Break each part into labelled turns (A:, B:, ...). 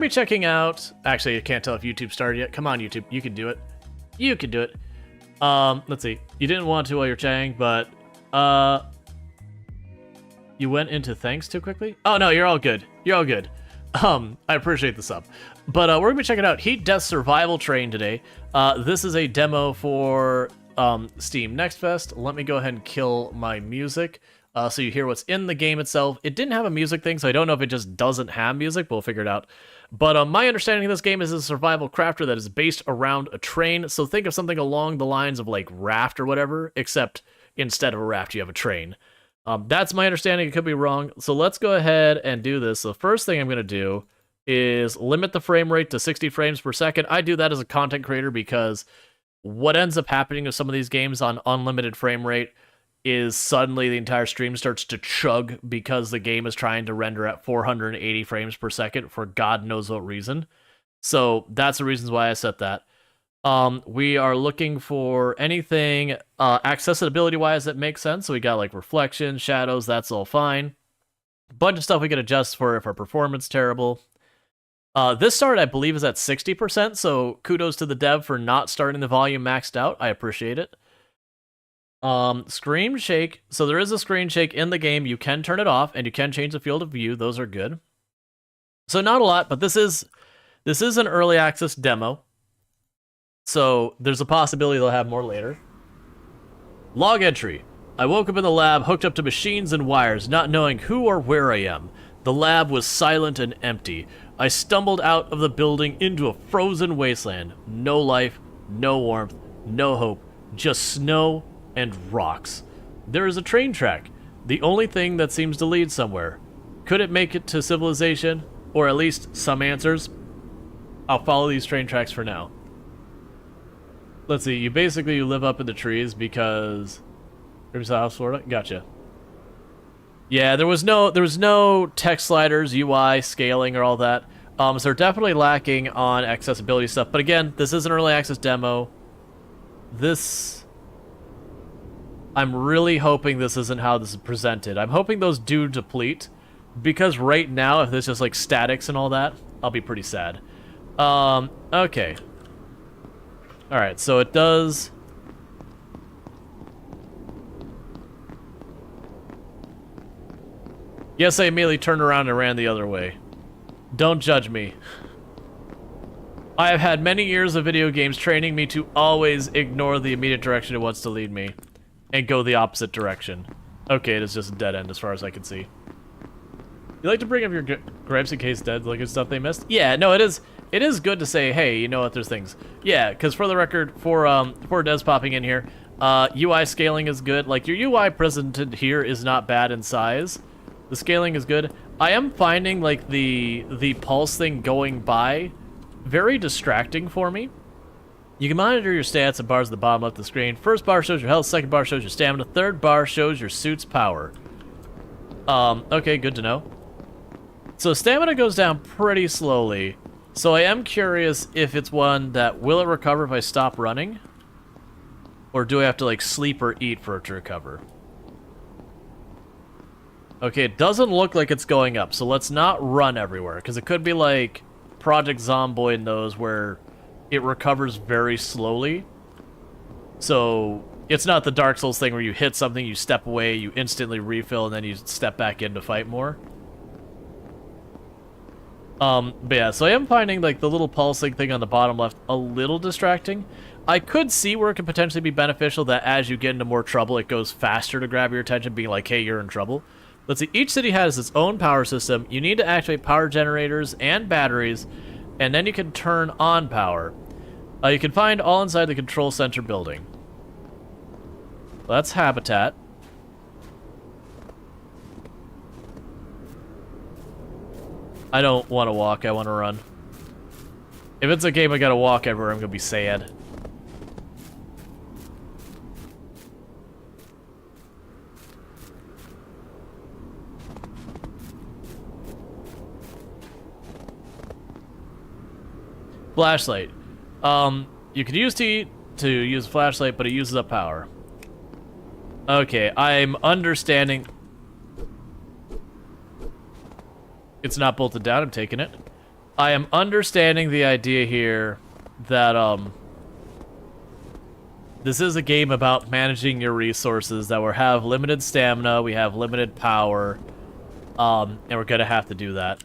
A: Be checking out. Actually, I can't tell if YouTube started yet. Come on, YouTube, you can do it. You can do it. Let's see. You didn't want to while you're chatting, but you went into thanks too quickly. Oh no, you're all good. You're all good. I appreciate the sub. But we're gonna be checking out Heat Death Survival Train today. This is a demo for Steam Next Fest. Let me go ahead and kill my music. So you hear what's in the game itself. It didn't have a music thing, so I don't know if it just doesn't have music, but we'll figure it out. But my understanding of this game is a survival crafter that is based around a train. So think of something along the lines of like Raft or whatever, except instead of a raft, you have a train. That's my understanding. It could be wrong. So let's go ahead and do this. The first thing I'm going to do is limit the frame rate to 60 frames per second. I do that as a content creator because what ends up happening with some of these games on unlimited frame rate is suddenly the entire stream starts to chug because the game is trying to render at 480 frames per second for God knows what reason. So that's the reasons why I set that. We are looking for anything accessibility-wise that makes sense. So we got like reflection, shadows, that's all fine. Bunch of stuff we can adjust for if our performance is terrible. This start, I believe, is at 60%, so kudos to the dev for not starting the volume maxed out. I appreciate it. Screen shake. So there is a screen shake in the game. You can turn it off, and you can change the field of view. Those are good. So not a lot, but this is an early access demo. So there's a possibility they'll have more later. Log entry. I woke up in the lab, hooked up to machines and wires, not knowing who or where I am. The lab was silent and empty. I stumbled out of the building into a frozen wasteland. No life, no warmth, no hope, just snow and rocks. There is a train track, the only thing that seems to lead somewhere. Could it make it to civilization, or at least some answers? I'll follow these train tracks for now. Let's see, you live up in the trees because Riverside, Florida. Gotcha. Yeah, there was no text sliders, UI, scaling, or all that. So they're definitely lacking on accessibility stuff. But again, this is an early access demo. I'm really hoping this isn't how this is presented. I'm hoping those do deplete, because right now, if there's just like statics and all that, I'll be pretty sad. Okay. Alright, so it does... Yes, I immediately turned around and ran the other way. Don't judge me. I have had many years of video games training me to always ignore the immediate direction it wants to lead me and go the opposite direction. Okay, it is just a dead end as far as I can see. You like to bring up your gripes in case Dead's looking at stuff they missed? Yeah, no, it is good to say, hey, you know what, there's things. Yeah, because for the record, for Des popping in here, UI scaling is good. Like, your UI presented here is not bad in size. The scaling is good. I am finding, like, the pulse thing going by very distracting for me. You can monitor your stats and bars at the bottom left of the screen. First bar shows your health, second bar shows your stamina, third bar shows your suit's power. Okay, good to know. So stamina goes down pretty slowly. So I am curious if it's one that, will it recover if I stop running? Or do I have to, like, sleep or eat for it to recover? Okay, it doesn't look like it's going up, so let's not run everywhere, because it could be like Project Zomboid and those where it recovers very slowly. So it's not the Dark Souls thing where you hit something, you step away, you instantly refill, and then you step back in to fight more. But yeah, so I am finding like the little pulsing thing on the bottom left a little distracting. I could see where it could potentially be beneficial that as you get into more trouble, it goes faster to grab your attention, being like, hey, you're in trouble. Let's see, each city has its own power system. You need to activate power generators and batteries, and then you can turn on power. You can find all inside the control center building. That's habitat. I don't want to walk, I want to run. If it's a game I gotta walk everywhere, I'm gonna be sad. Flashlight. You could use T to use a flashlight, but it uses up power. Okay, I'm understanding. It's not bolted down, I'm taking it. I am understanding the idea here that, this is a game about managing your resources, that we have limited stamina, we have limited power, and we're gonna have to do that.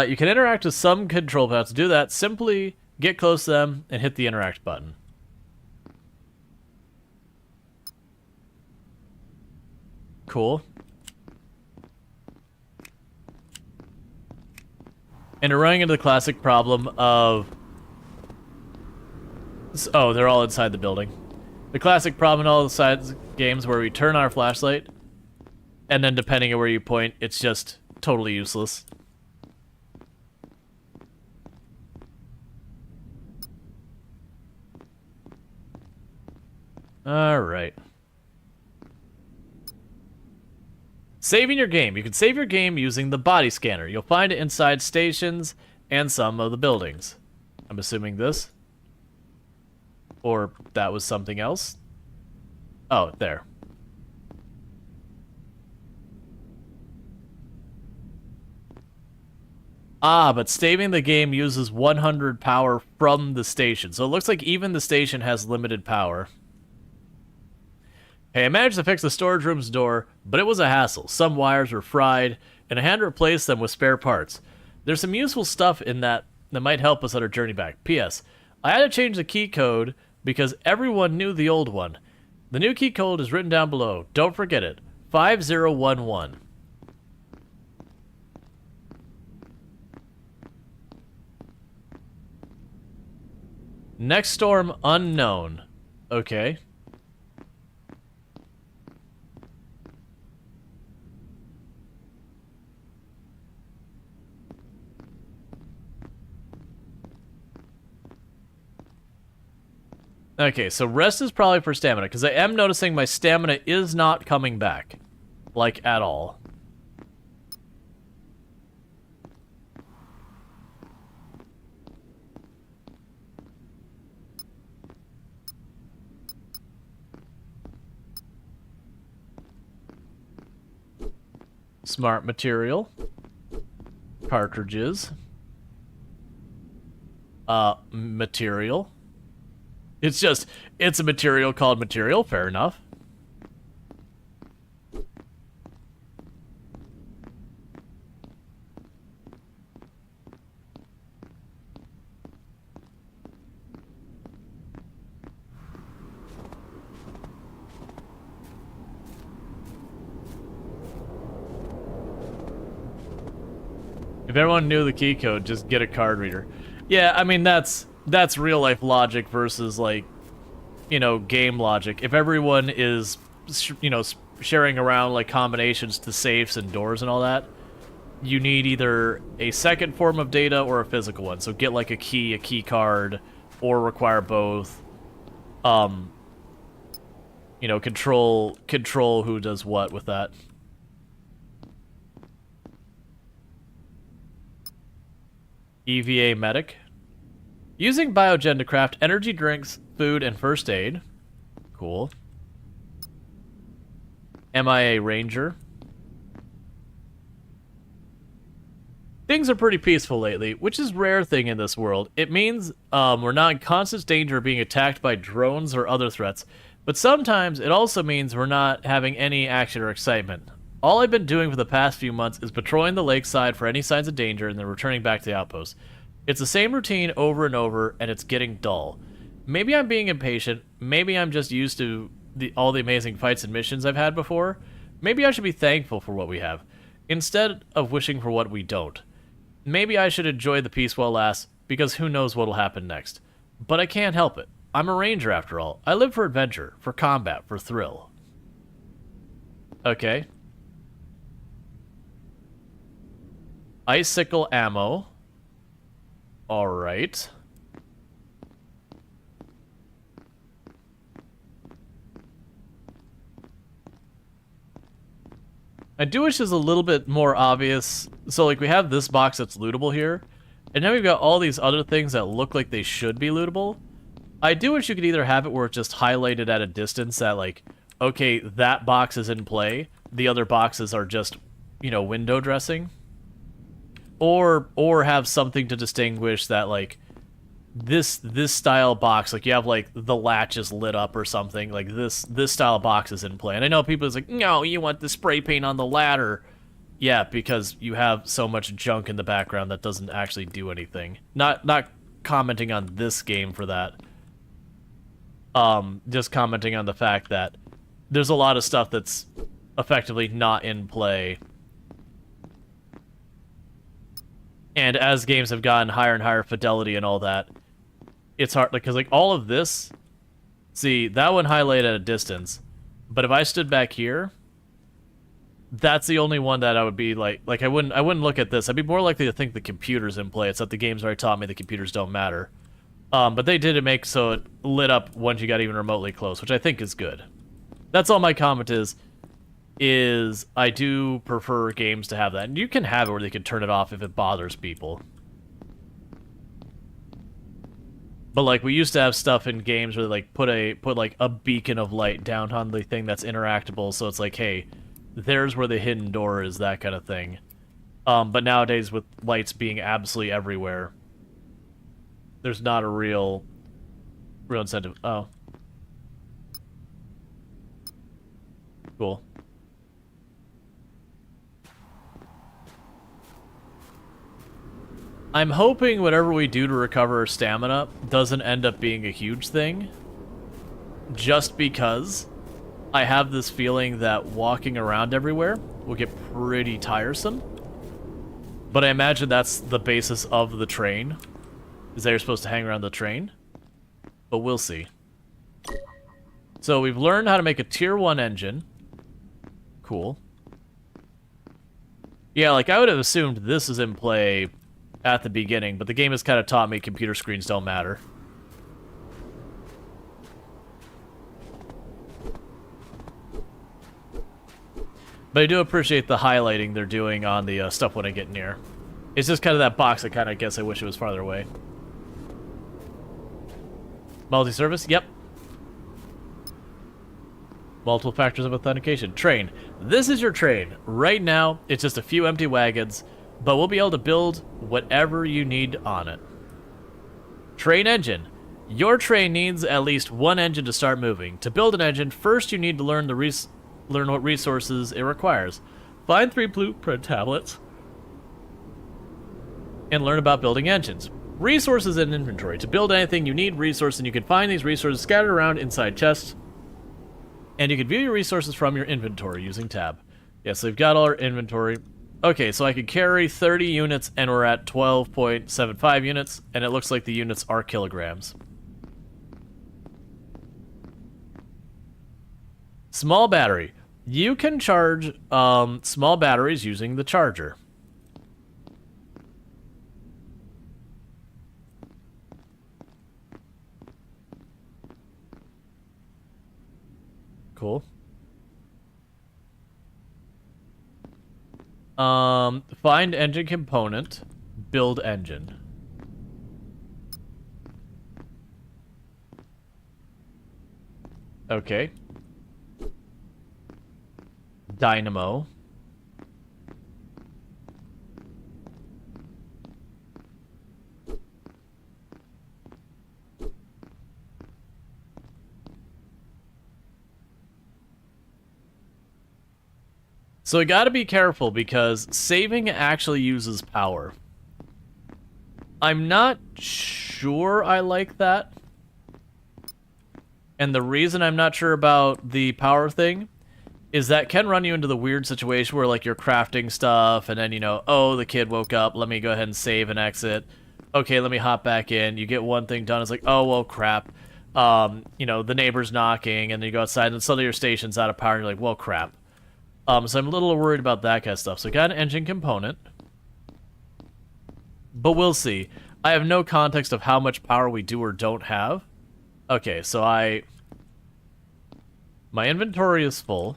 A: You can interact with some control pads. To do that, simply get close to them and hit the interact button. Cool. And we're running into the classic problem of... Oh, they're all inside the building. The classic problem in all the sides games where we turn on our flashlight, and then depending on where you point, it's just totally useless. Alright. Saving your game. You can save your game using the body scanner. You'll find it inside stations and some of the buildings. I'm assuming this. Or that was something else. Oh, there. Ah, but saving the game uses 100 power from the station. So it looks like even the station has limited power. Hey, I managed to fix the storage room's door, but it was a hassle. Some wires were fried, and I had to replace them with spare parts. There's some useful stuff in that might help us on our journey back. P.S. I had to change the key code because everyone knew the old one. The new key code is written down below. Don't forget it. 5011. Next storm unknown. Okay. Okay, so rest is probably for stamina, because I am noticing my stamina is not coming back. Like, at all. Smart material. Cartridges. Material. It's a material called material, fair enough. If everyone knew the key code, just get a card reader. Yeah, I mean, that's real life logic versus, like, you know, game logic. If everyone is, you know, sharing around, like, combinations to safes and doors and all that, you need either a second form of data or a physical one. So get, like, a key card, or require both. You know, control who does what with that. EVA medic. Using biogen to craft energy drinks, food, and first aid. Cool. MIA ranger. Things are pretty peaceful lately, which is a rare thing in this world. It means we're not in constant danger of being attacked by drones or other threats, but sometimes it also means we're not having any action or excitement. All I've been doing for the past few months is patrolling the lakeside for any signs of danger and then returning back to the outpost. It's the same routine over and over, and it's getting dull. Maybe I'm being impatient, maybe I'm just used to all the amazing fights and missions I've had before. Maybe I should be thankful for what we have, instead of wishing for what we don't. Maybe I should enjoy the peace while it lasts, because who knows what'll happen next. But I can't help it. I'm a ranger after all. I live for adventure, for combat, for thrill. Okay. Icicle ammo. Alright. I do wish it's a little bit more obvious. So, like, we have this box that's lootable here, and now we've got all these other things that look like they should be lootable, I do wish you could either have it where it's just highlighted at a distance that, like, okay, that box is in play, the other boxes are just, you know, window dressing. Or have something to distinguish that, like, this style box, like, you have, like, the latch is lit up or something, like, this style box is in play. And I know people is like, no, you want the spray paint on the ladder. Yeah, because you have so much junk in the background that doesn't actually do anything. Not commenting on this game for that. Just commenting on the fact that there's a lot of stuff that's effectively not in play. And as games have gotten higher and higher fidelity and all that, it's hard, because, like, all of this, see, that one highlighted at a distance, but if I stood back here, that's the only one that I would be like I wouldn't look at this. I'd be more likely to think the computer's in play. It's that the game's already taught me the computers don't matter. But they did make so it lit up once you got even remotely close, which I think is good. That's all my comment is I do prefer games to have that. And you can have it where they can turn it off if it bothers people. But, like, we used to have stuff in games where they, like, put like a beacon of light down on the thing that's interactable, so it's like, hey, there's where the hidden door is, that kind of thing. But nowadays, with lights being absolutely everywhere, there's not a real incentive. Oh. Cool. I'm hoping whatever we do to recover our stamina doesn't end up being a huge thing. Just because I have this feeling that walking around everywhere will get pretty tiresome. But I imagine that's the basis of the train, is that you're supposed to hang around the train. But we'll see. So we've learned how to make a tier 1 engine. Cool. Yeah, like, I would have assumed this is in play at the beginning, but the game has kind of taught me computer screens don't matter. But I do appreciate the highlighting they're doing on the stuff when I get near. It's just kind of that box I kind of guess I wish it was farther away. Multi-service? Yep. Multiple factors of authentication. Train. This is your train. Right now, it's just a few empty wagons, but we'll be able to build whatever you need on it. Train engine. Your train needs at least one engine to start moving. To build an engine, first you need to learn what resources it requires. Find 3 blueprint tablets and learn about building engines. Resources and inventory. To build anything, you need resources, and you can find these resources scattered around inside chests. And you can view your resources from your inventory using tab. Yeah, so we've got all our inventory. Okay, so I could carry 30 units, and we're at 12.75 units, and it looks like the units are kilograms. Small battery. You can charge small batteries using the charger. Cool. Find engine component, build engine. Okay. Dynamo. So I gotta be careful because saving actually uses power. I'm not sure I like that. And the reason I'm not sure about the power thing is that can run you into the weird situation where, like, you're crafting stuff and then, you know, oh, the kid woke up, let me go ahead and save and exit. Okay, let me hop back in. You get one thing done, it's like, oh, well, crap. You know, the neighbor's knocking, and then you go outside and suddenly your station's out of power and you're like, well, crap. So I'm a little worried about that kind of stuff. So I got an engine component. But we'll see. I have no context of how much power we do or don't have. Okay, so my inventory is full.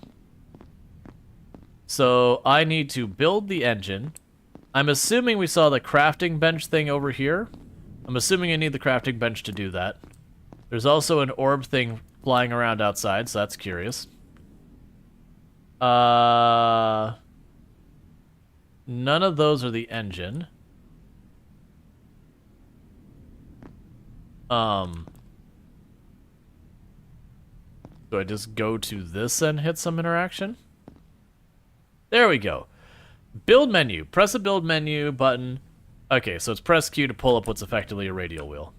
A: So I need to build the engine. I'm assuming we saw the crafting bench thing over here. I'm assuming I need the crafting bench to do that. There's also an orb thing flying around outside, so that's curious. None of those are the engine. Do I just go to this and hit some interaction? There we go. Build menu. Press the build menu button. Okay, so it's press Q to pull up what's effectively a radial wheel.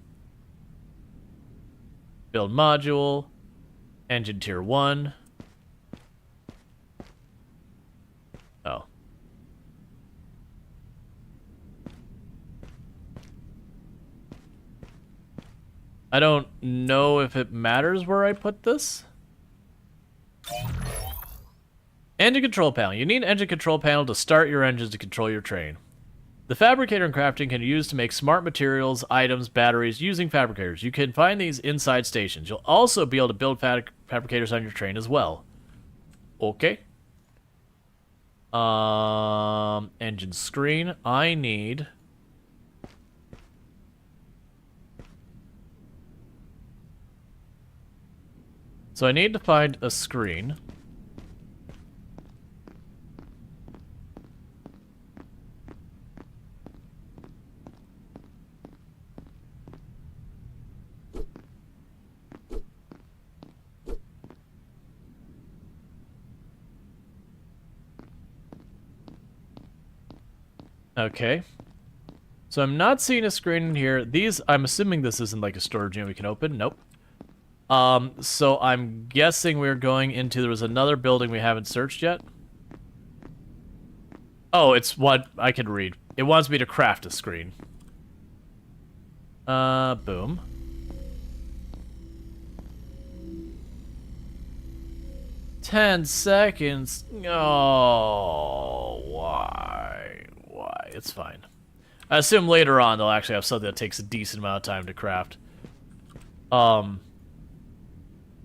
A: Build module. Engine tier 1. Oh. I don't know if it matters where I put this. Engine control panel. You need an engine control panel to start your engines to control your train. The fabricator and crafting can be used to make smart materials, items, batteries using fabricators. You can find these inside stations. You'll also be able to build fabricators on your train as well. Okay. Engine screen. I need... So I need to find a screen. Okay. So I'm not seeing a screen in here. These, I'm assuming this isn't like a storage unit we can open. Nope. So I'm guessing we're going into, there was another building we haven't searched yet. Oh, it's what I can read. It wants me to craft a screen. Boom. "10 seconds. Oh, why? Why? It's fine. I assume later on they'll actually have something that takes a decent amount of time to craft.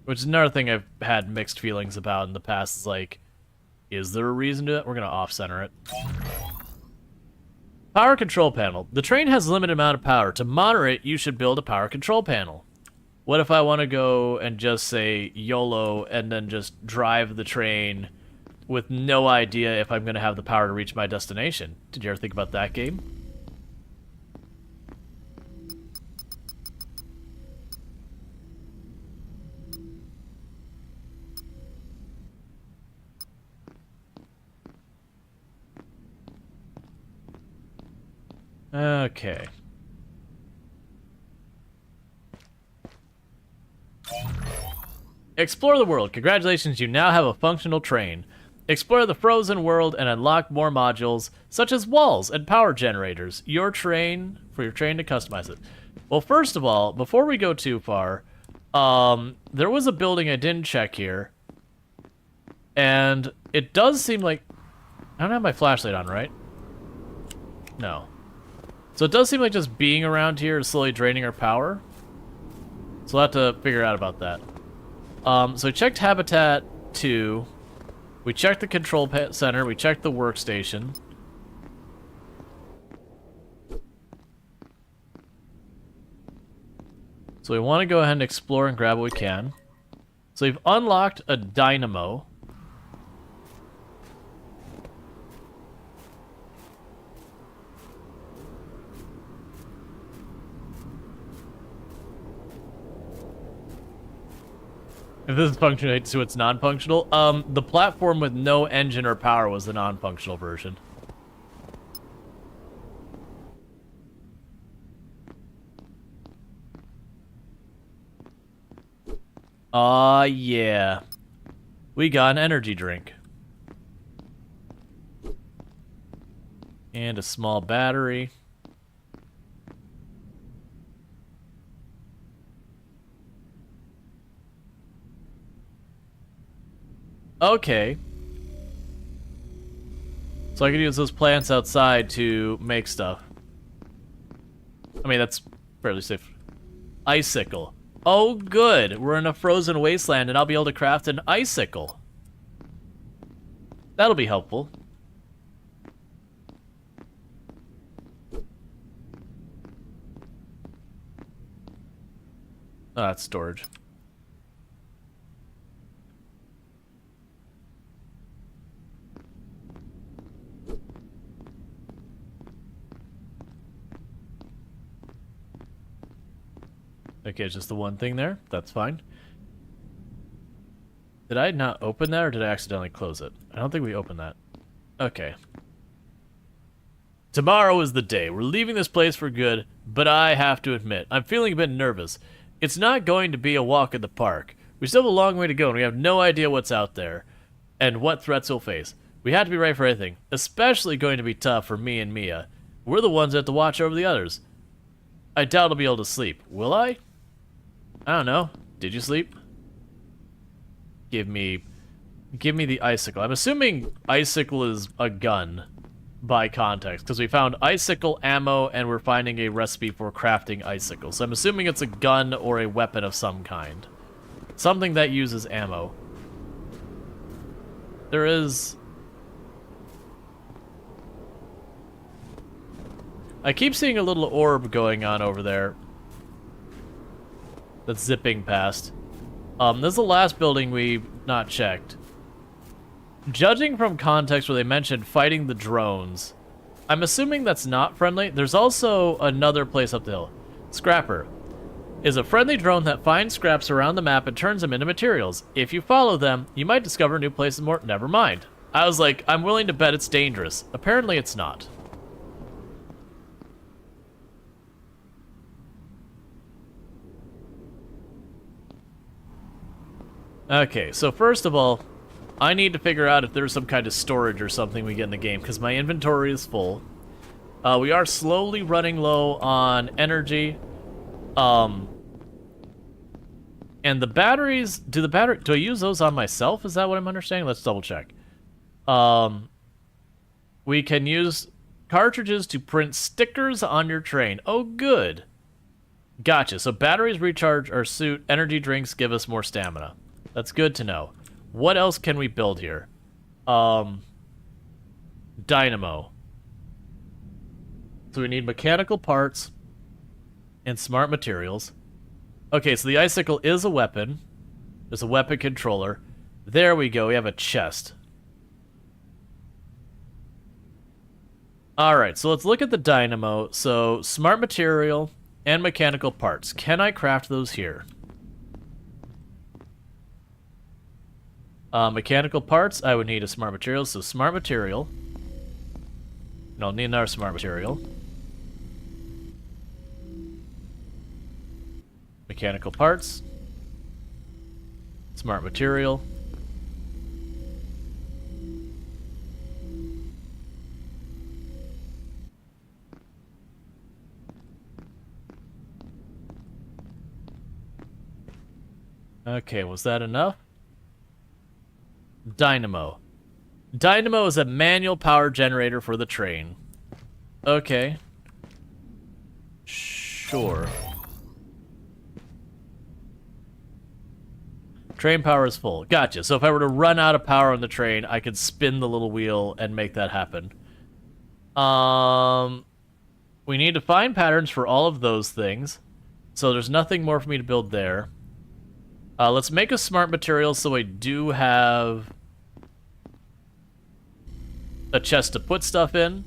A: Which is another thing I've had mixed feelings about in the past. Is like, is there a reason to do it? We're gonna off-center it. Power control panel. The train has a limited amount of power. To monitor it, you should build a power control panel. What if I want to go and just say YOLO and then just drive the train with no idea if I'm going to have the power to reach my destination? Did you ever think about that game? Okay. Explore the world. Congratulations, you now have a functional train. Explore the frozen world and unlock more modules, such as walls and power generators. For your train to customize it. Well, first of all, before we go too far, there was a building I didn't check here. And it does seem like... I don't have my flashlight on, right? No. So it does seem like just being around here is slowly draining our power. So we'll have to figure out about that. So we checked Habitat 2. We checked the control center. We checked the workstation. So we want to go ahead and explore and grab what we can. So we've unlocked a dynamo. If this is functional, so it's non-functional. The platform with no engine or power was the non-functional version. Yeah. We got an energy drink. And a small battery. Okay. So I can use those plants outside to make stuff. I mean, that's fairly safe. Icicle. Oh, good. We're in a frozen wasteland, and I'll be able to craft an icicle. That'll be helpful. Oh, that's storage. Okay, it's just the one thing there. That's fine. Did I not open that, or did I accidentally close it? I don't think we opened that. Okay. Tomorrow is the day. We're leaving this place for good, but I have to admit, I'm feeling a bit nervous. It's not going to be a walk in the park. We still have a long way to go, and we have no idea what's out there and what threats we'll face. We have to be ready for anything, especially going to be tough for me and Mia. We're the ones that have to watch over the others. I doubt I'll be able to sleep. Will I? I don't know. Did you sleep? Give me the icicle. I'm assuming icicle is a gun by context, because we found icicle ammo and we're finding a recipe for crafting icicles. So I'm assuming it's a gun or a weapon of some kind. Something that uses ammo. There is... I keep seeing a little orb going on over there that's zipping past. This is the last building we've not checked. Judging from context where they mentioned fighting the drones, I'm assuming that's not friendly. There's also another place up the hill. Scrapper is a friendly drone that finds scraps around the map and turns them into materials. If you follow them, you might discover new places more. Never mind. I was like, I'm willing to bet it's dangerous. Apparently it's not. Okay, so first of all, I need to figure out if there's some kind of storage or something we get in the game, because my inventory is full. We are slowly running low on energy. And the batteries, do I use those on myself? Is that what I'm understanding? Let's double check. We can use cartridges to print stickers on your train. Oh, good. Gotcha. So batteries recharge our suit. Energy drinks give us more stamina. That's good to know. What else can we build here? Dynamo. So we need mechanical parts and smart materials. Okay, so the icicle is a weapon. There's a weapon controller. There we go. We have a chest. Alright, so let's look at the dynamo. So, smart material and mechanical parts. Can I craft those here? Mechanical parts, I would need a smart material. So, smart material. And I'll need another smart material. Mechanical parts. Smart material. Okay, was that enough? Dynamo. Dynamo is a manual power generator for the train. Okay. Sure. Train power is full. Gotcha. So if I were to run out of power on the train, I could spin the little wheel and make that happen. We need to find patterns for all of those things. So there's nothing more for me to build there. Let's make a smart material so I do have a chest to put stuff in.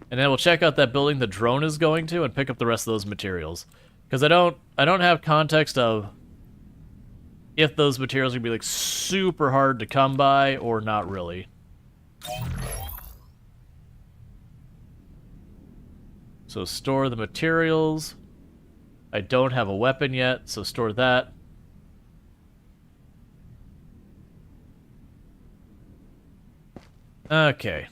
A: And then we'll check out that building the drone is going to and pick up the rest of those materials. Because I don't have context of if those materials are going to be like super hard to come by or not really. So store the materials. I don't have a weapon yet, so store that. Okay.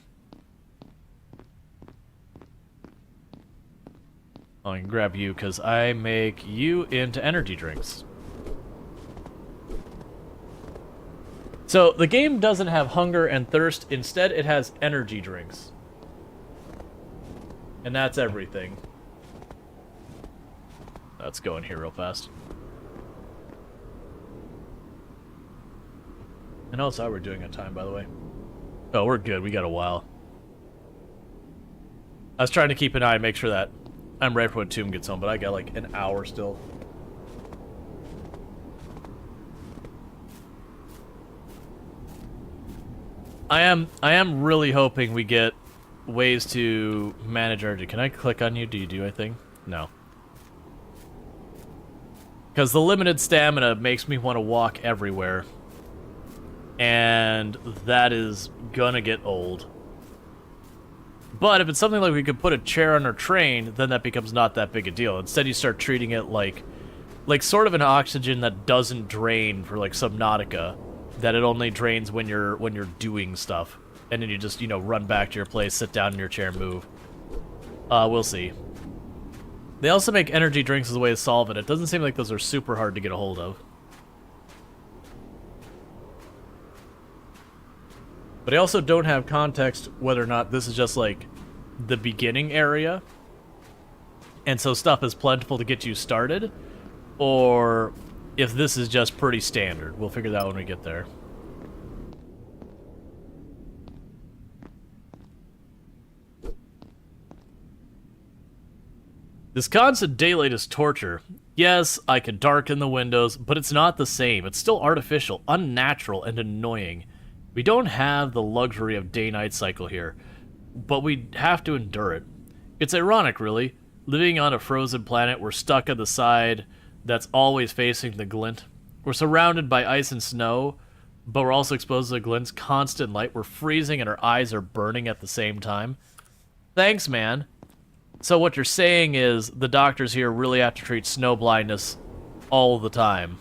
A: I can grab you because I make you into energy drinks. So the game doesn't have hunger and thirst. Instead, it has energy drinks. And that's everything. Let's go in here real fast. I know it's how we're doing on time, by the way. Oh, we're good. We got a while. I was trying to keep an eye, make sure that I'm ready for when Tomb gets home, but I got like an hour still. I am really hoping we get ways to manage energy. Can I click on you? Do you do anything? No. Because the limited stamina makes me want to walk everywhere. And that is gonna get old. But if it's something like we could put a chair on our train, then that becomes not that big a deal. Instead, you start treating it like sort of an oxygen that doesn't drain for like Subnautica, that it only drains when you're doing stuff, and then you just, you know, run back to your place, sit down in your chair, and move. We'll see. They also make energy drinks as a way to solve it. It doesn't seem like those are super hard to get a hold of. But I also don't have context whether or not this is just like the beginning area, and so stuff is plentiful to get you started, or if this is just pretty standard. We'll figure that out when we get there. This constant daylight is torture. Yes, I can darken the windows, but it's not the same. It's still artificial, unnatural, and annoying. We don't have the luxury of day-night cycle here, but we have to endure it. It's ironic, really. Living on a frozen planet, we're stuck on the side that's always facing the glint. We're surrounded by ice and snow, but we're also exposed to the glint's constant light. We're freezing and our eyes are burning at the same time. Thanks, man. So what you're saying is the doctors here really have to treat snow blindness all the time.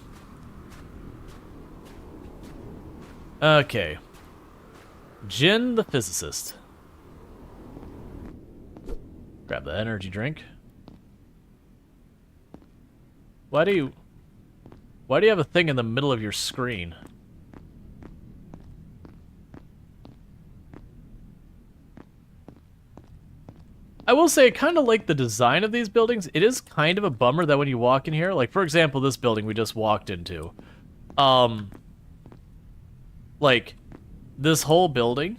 A: Okay. Jin the physicist. Grab the energy drink. Why do you have a thing in the middle of your screen? I will say I kind of like the design of these buildings. It is kind of a bummer that when you walk in here, like for example this building we just walked into, like this whole building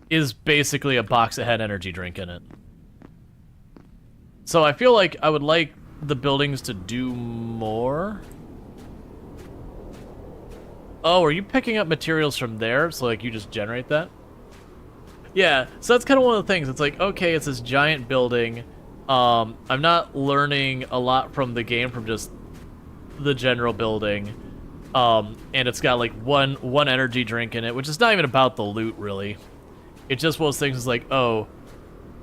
A: is basically a box that had energy drink in it. So I feel like I would like the buildings to do more. Oh, are you picking up materials from there? So like you just generate that? Yeah, so that's kind of one of the things. It's like, okay, it's this giant building. I'm not learning a lot from the game from just the general building. And it's got like one energy drink in it, which is not even about the loot, really. It's just one of those things like, oh,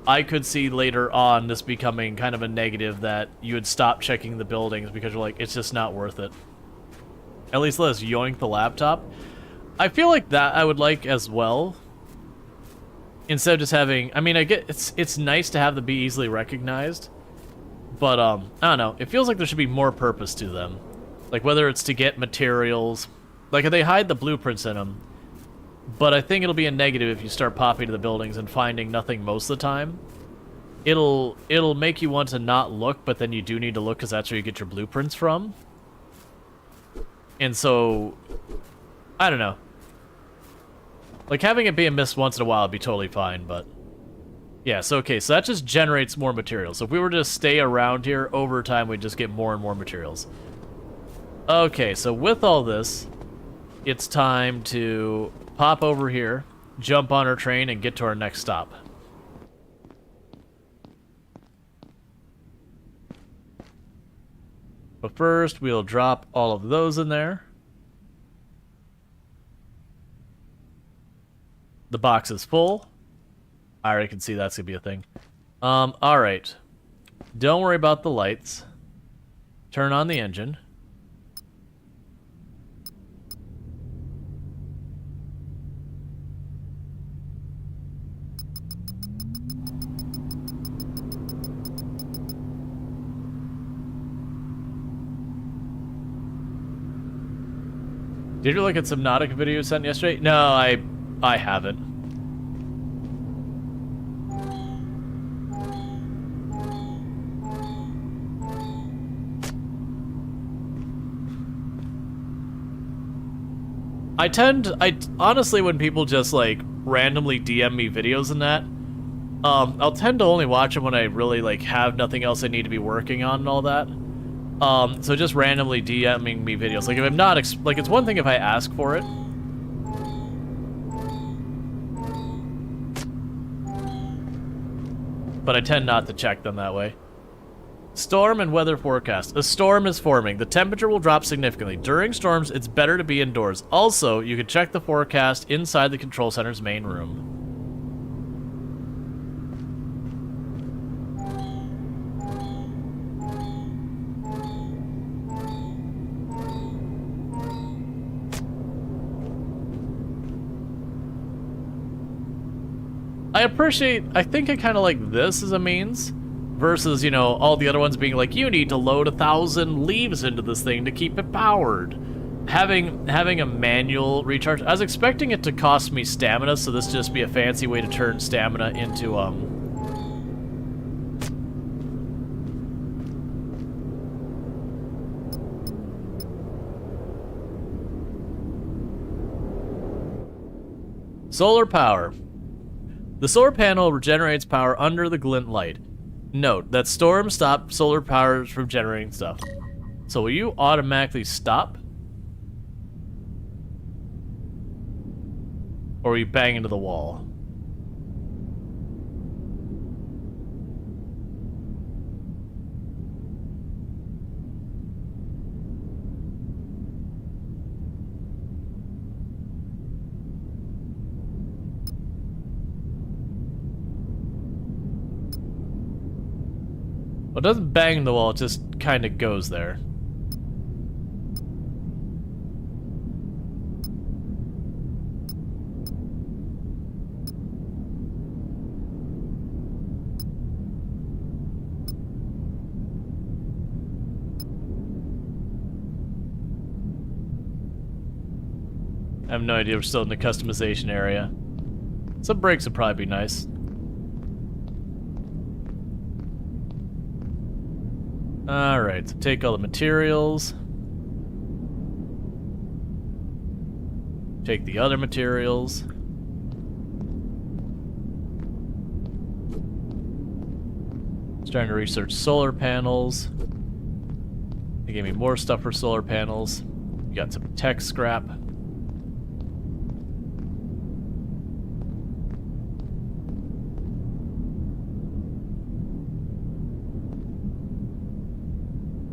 A: I could see later on this becoming kind of a negative that you would stop checking the buildings because you're like, it's just not worth it. At least let us yoink the laptop. I feel like that I would like as well. Instead of just having, I mean, I get it's nice to have them be easily recognized, but I don't know. It feels like there should be more purpose to them, like whether it's to get materials, like they hide the blueprints in them. But I think it'll be a negative if you start popping to the buildings and finding nothing most of the time. It'll make you want to not look, but then you do need to look because that's where you get your blueprints from. And so, I don't know. Like, having it be a miss once in a while would be totally fine, but... Yeah, so okay, so that just generates more materials. So if we were to stay around here, over time we'd just get more and more materials. Okay, so with all this, it's time to pop over here, jump on our train, and get to our next stop. But first, we'll drop all of those in there. The box is full. I already can see that's gonna be a thing. Alright. Don't worry about the lights. Turn on the engine. Did you look at Subnautica video sent yesterday? No, I haven't. I honestly, when people just like randomly DM me videos and that, I'll tend to only watch them when I really, like, have nothing else I need to be working on and all that. So just randomly DMing me videos. Like, if I'm not, like, it's one thing if I ask for it. But I tend not to check them that way. Storm and weather forecast. A storm is forming. The temperature will drop significantly. During storms, it's better to be indoors. Also, you can check the forecast inside the control center's main room. I think I kind of like this as a means, versus, you know, all the other ones being like, you need to load 1,000 leaves into this thing to keep it powered. Having a manual recharge, I was expecting it to cost me stamina, so this just be a fancy way to turn stamina into, solar power. The solar panel regenerates power under the glint light. Note that storms stop solar power from generating stuff. So will you automatically stop? Or will you bang into the wall? Well, it doesn't bang the wall, it just kind of goes there. I have no idea, we're still in the customization area. Some brakes would probably be nice. Alright, so take all the materials. Take the other materials. Starting to research solar panels. They gave me more stuff for solar panels. We got some tech scrap.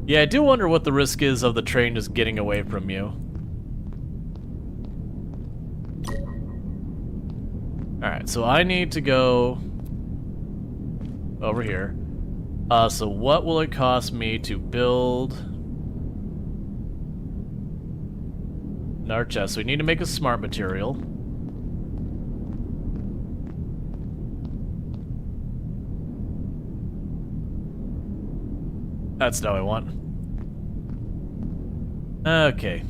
A: Yeah, I do wonder what the risk is of the train just getting away from you. Alright, so I need to go over here. So what will it cost me to build another chest? So we need to make a smart material. That's not what I want. Okay.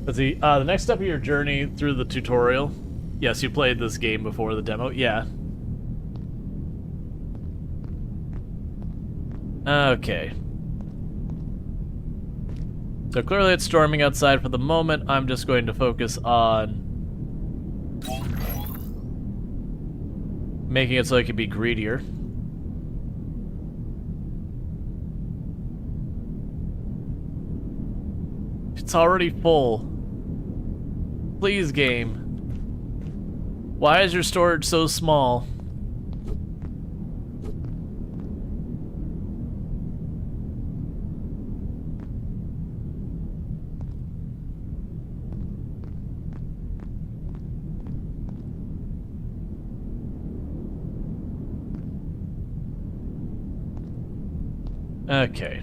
A: Let's see. The next step of your journey through the tutorial. Yes, you played this game before the demo. Yeah. Okay. So clearly it's storming outside for the moment. I'm just going to focus on making it so I can be greedier. It's already full. Please, game. Why is your storage so small? Okay.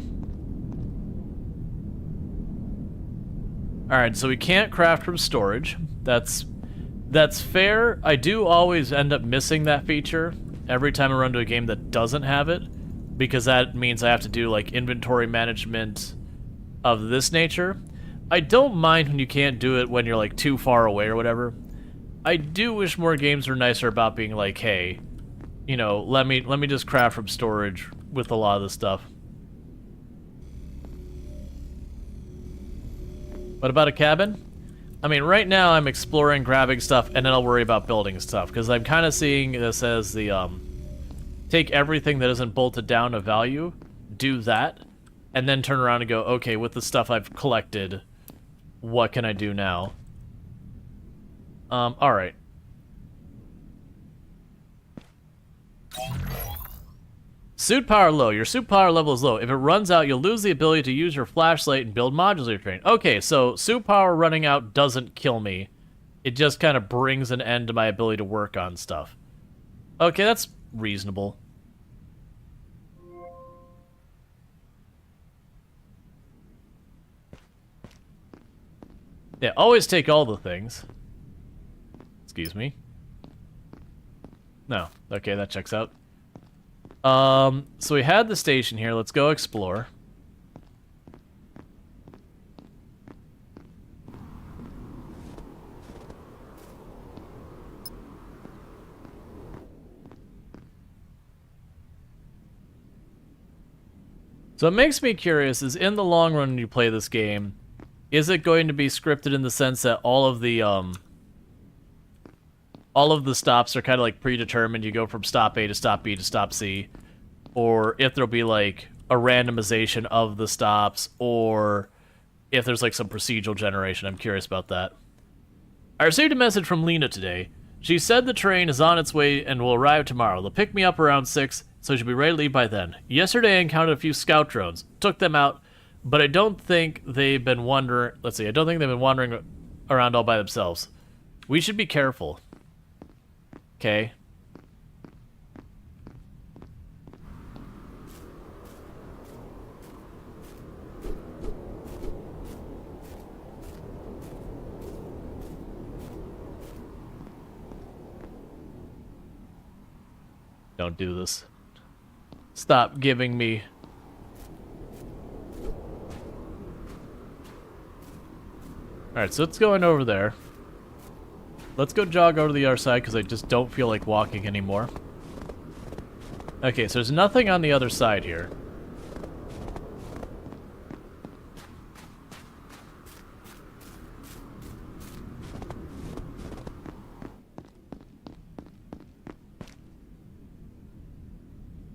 A: Alright, so we can't craft from storage. That's fair. I do always end up missing that feature every time I run to a game that doesn't have it, because that means I have to do like inventory management of this nature. I don't mind when you can't do it when you're like too far away or whatever. I do wish more games were nicer about being like, hey, you know, let me just craft from storage with a lot of the stuff. What about a cabin? I mean, right now I'm exploring, grabbing stuff, and then I'll worry about building stuff, because I'm kind of seeing this as the take everything that isn't bolted down to value, do that, and then turn around and go, okay, with the stuff I've collected, what can I do now? Alright. Suit power low. Your suit power level is low. If it runs out, you'll lose the ability to use your flashlight and build modular terrain. Okay, so suit power running out doesn't kill me. It just kind of brings an end to my ability to work on stuff. Okay, that's reasonable. Yeah, always take all the things. Excuse me. No. Okay, that checks out. So we had the station here. Let's go explore. So it makes me curious, is in the long run when you play this game, is it going to be scripted in the sense that all of the stops are kind of like predetermined, you go from stop A to stop B to stop C, or if there'll be like a randomization of the stops, or if there's like some procedural generation. I'm curious about that. I received a message from Lena today. She said the train is on its way and will arrive tomorrow. They'll pick me up around 6, so she'll be ready to leave by then. Yesterday I encountered a few scout drones, took them out, but I don't think they've been wandering. Let's see, I don't think they've been wandering around all by themselves. We should be careful. Okay. Don't do this. Stop giving me... Alright, so it's going over there. Let's go jog over to the other side, because I just don't feel like walking anymore. Okay, so there's nothing on the other side here.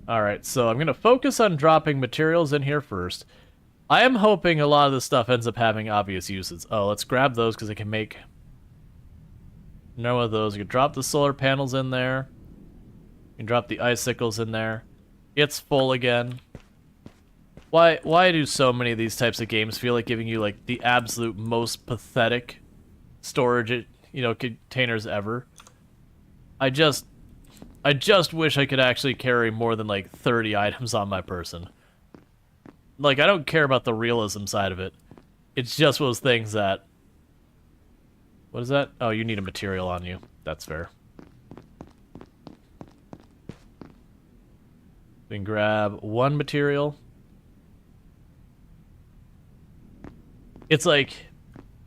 A: Alright, so I'm going to focus on dropping materials in here first. I am hoping a lot of this stuff ends up having obvious uses. Oh, let's grab those because I can make... No of those. You can drop the solar panels in there. You can drop the icicles in there. It's full again. Why do so many of these types of games feel like giving you like the absolute most pathetic storage, containers ever? I just wish I could actually carry more than like 30 items on my person. Like, I don't care about the realism side of it. It's just those things that... What is that? Oh, you need a material on you. That's fair. We can grab one material. It's like...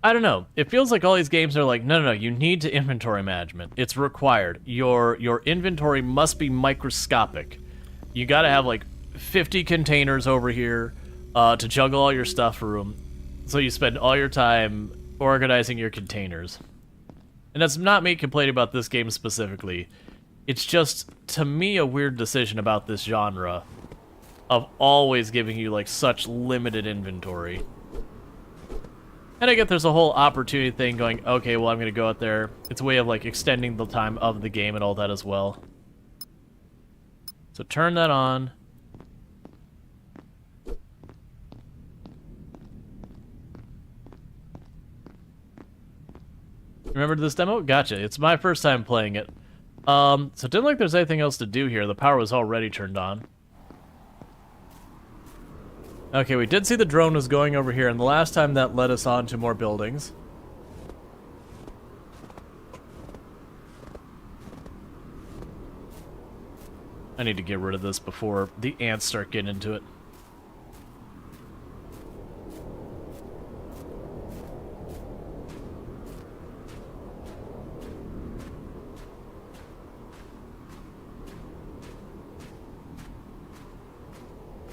A: I don't know. It feels like all these games are like, no, you need to inventory management. It's required. Your inventory must be microscopic. You gotta have like 50 containers over here to juggle all your stuff through them. So you spend all your time organizing your containers. And that's not me complaining about this game specifically. It's just, to me, a weird decision about this genre of always giving you like such limited inventory. And I get there's a whole opportunity thing going, okay, well, I'm going to go out there. It's a way of, like, extending the time of the game and all that as well. So turn that on. Remember this demo? Gotcha. It's my first time playing it. So it didn't look like there's anything else to do here. The power was already turned on. Okay, we did see the drone was going over here, and the last time that led us on to more buildings. I need to get rid of this before the ants start getting into it.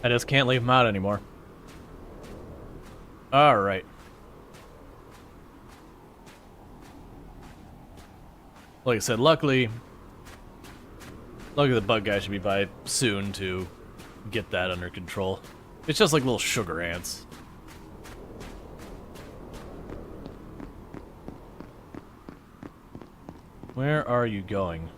A: I just can't leave them out anymore. Alright. Like I said, luckily, Luckily the bug guy should be by soon to get that under control. It's just like little sugar ants. Where are you going?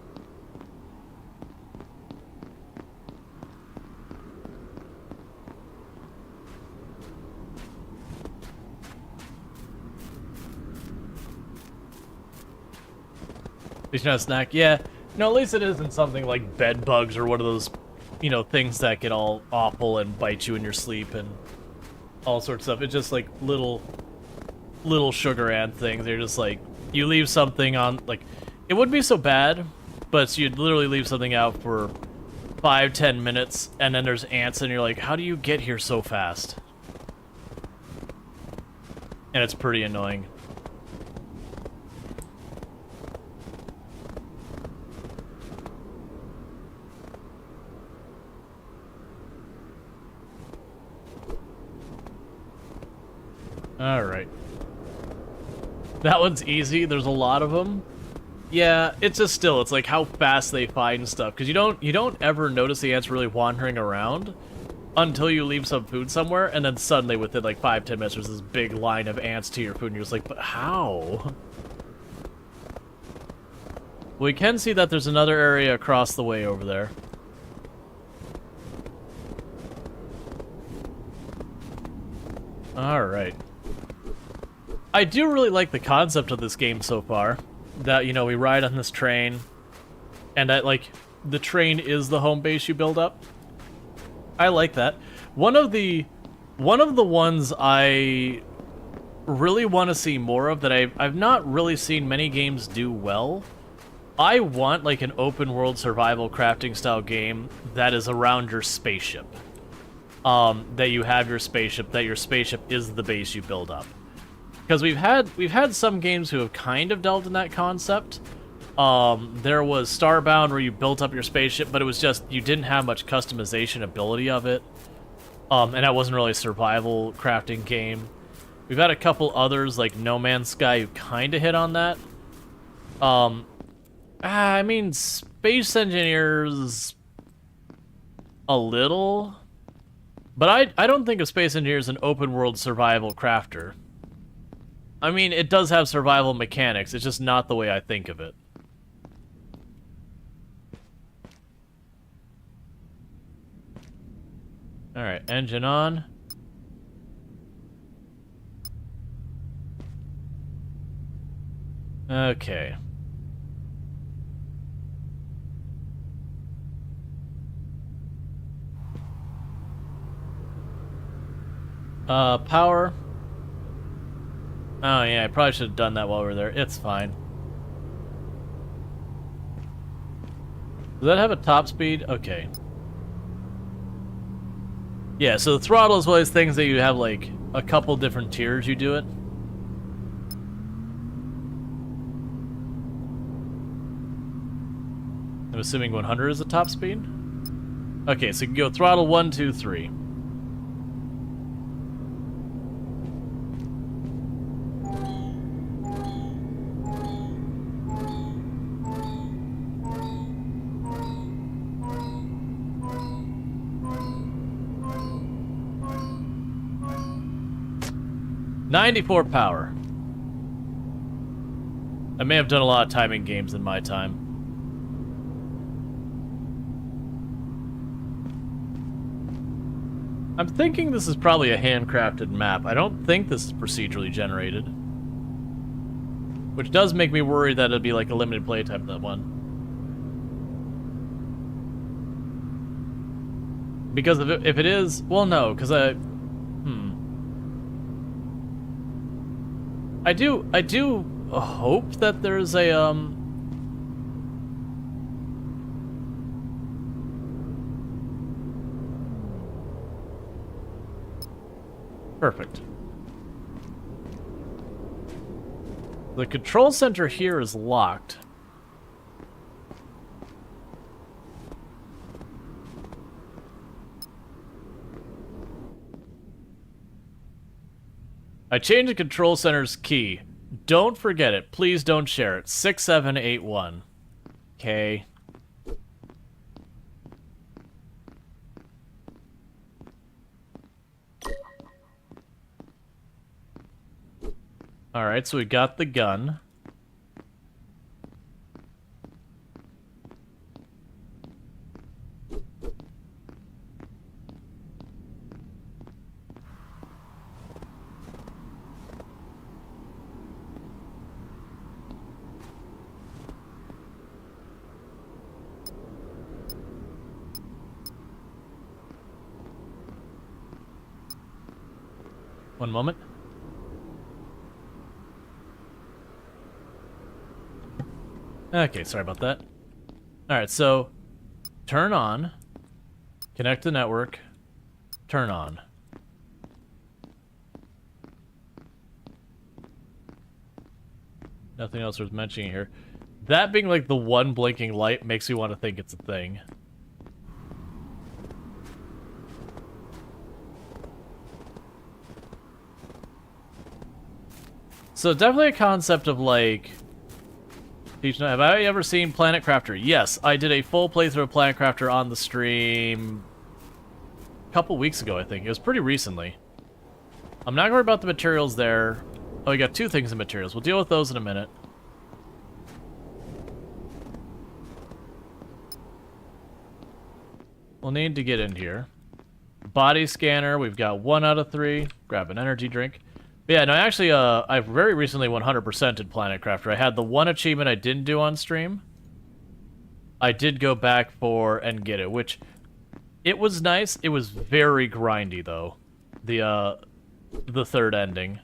A: It's not a snack? Yeah. No, at least it isn't something like bed bugs or one of those, you know, things that get all awful and bite you in your sleep and all sorts of stuff. It's just like little sugar ant things. They're just like, you leave something on, like, it wouldn't be so bad, but you'd literally leave something out for 5-10 minutes and then there's ants and you're like, how do you get here so fast? And it's pretty annoying. Alright. That one's easy. There's a lot of them. Yeah, it's just still, it's like how fast they find stuff. Because you don't ever notice the ants really wandering around until you leave some food somewhere, and then suddenly within like 5-10 minutes there's this big line of ants to your food, and you're just like, but how? We can see that there's another area across the way over there. Alright. I do really like the concept of this game so far. That, you know, we ride on this train, and that, like, the train is the home base you build up. I like that. One of the ones I really want to see more of that I've not really seen many games do well. I want, like, an open world survival crafting style game that is around your spaceship. That you have your spaceship, that your spaceship is the base you build up. Because we've had some games who have kind of delved in that concept. There was Starbound where you built up your spaceship, but it was just, you didn't have much customization ability of it. And that wasn't really a survival crafting game. We've had a couple others, like No Man's Sky, who kind of hit on that. I mean, Space Engineers a little. But I don't think of Space Engineers an open world survival crafter. I mean, it does have survival mechanics, it's just not the way I think of it. Alright, engine on. Okay. Power. Oh yeah, I probably should have done that while we were there. It's fine. Does that have a top speed? Okay. Yeah, so the throttle is one of those things that you have like a couple different tiers you do it. I'm assuming 100 is the top speed? Okay, so you can go throttle 1, 2, 3. .94 power. I may have done a lot of timing games in my time. I'm thinking this is probably a handcrafted map. I don't think this is procedurally generated. Which does make me worry that it'd be like a limited playtime, that one. Because if it is... Well, no, because I do hope that there's a, Perfect. The control center here is locked. I changed the control center's key. Don't forget it. Please don't share it. 6781. Okay. Alright, so we got the gun. One moment. Okay, sorry about that. Alright, so turn on, connect the network, turn on. Nothing else worth mentioning here. That being like the one blinking light makes me want to think it's a thing. So definitely a concept of like... Have I ever seen Planet Crafter? Yes, I did a full playthrough of Planet Crafter on the stream a couple weeks ago, I think. It was pretty recently. I'm not going to worry about the materials there. Oh, we got two things in materials. We'll deal with those in a minute. We'll need to get in here. Body scanner, we've got 1 out of 3. Grab an energy drink. But yeah, no, actually, I very recently 100%ed Planet Crafter. I had the one achievement I didn't do on stream. I did go back for and get it, which... It was nice. It was very grindy, though. The third ending.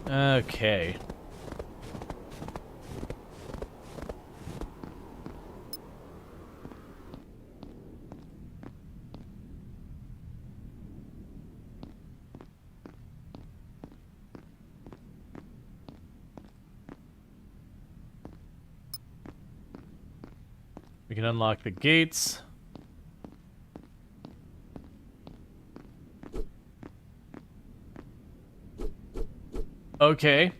A: Okay. We can unlock the gates. Okay.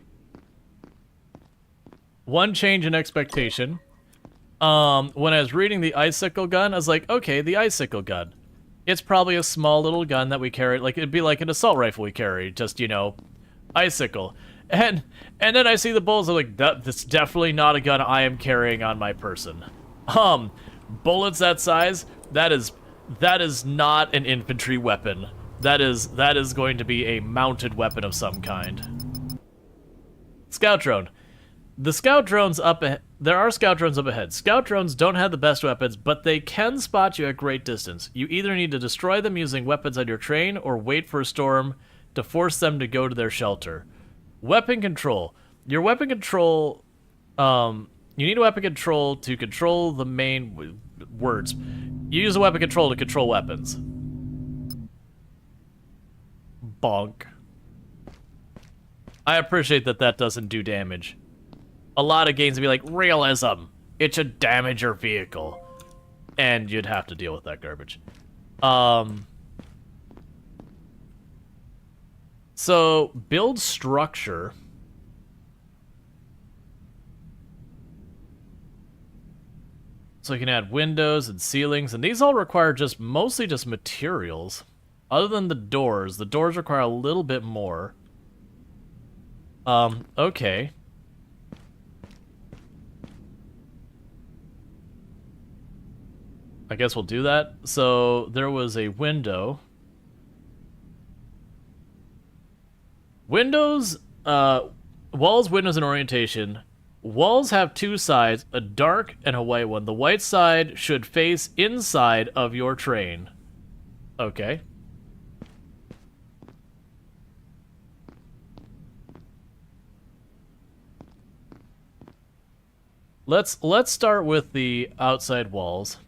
A: One change in expectation. When I was reading the icicle gun, I was like, okay, the icicle gun. It's probably a small little gun that we carry. Like, it'd be like an assault rifle we carry. Just, you know, icicle. And then I see the bullets, I'm like, that's definitely not a gun I am carrying on my person. Bullets that size, that is not an infantry weapon. That is going to be a mounted weapon of some kind. Scout drone. The scout drones up ahead. There are scout drones up ahead. Scout drones don't have the best weapons, but they can spot you at great distance. You either need to destroy them using weapons on your train or wait for a storm to force them to go to their shelter. Weapon control. Your weapon control, you need a weapon control to control the main words. You use a weapon control to control weapons. Bonk. I appreciate that that doesn't do damage. A lot of games would be like, realism. It should damage your vehicle. And you'd have to deal with that garbage. So, build structure. So you can add windows and ceilings, and these all require mostly just materials. Other than the doors require a little bit more. Okay. I guess we'll do that. So there was a window. Windows, walls, windows, and orientation. Walls have two sides, a dark and a white one. The white side should face inside of your train. Okay. Let's start with the outside walls.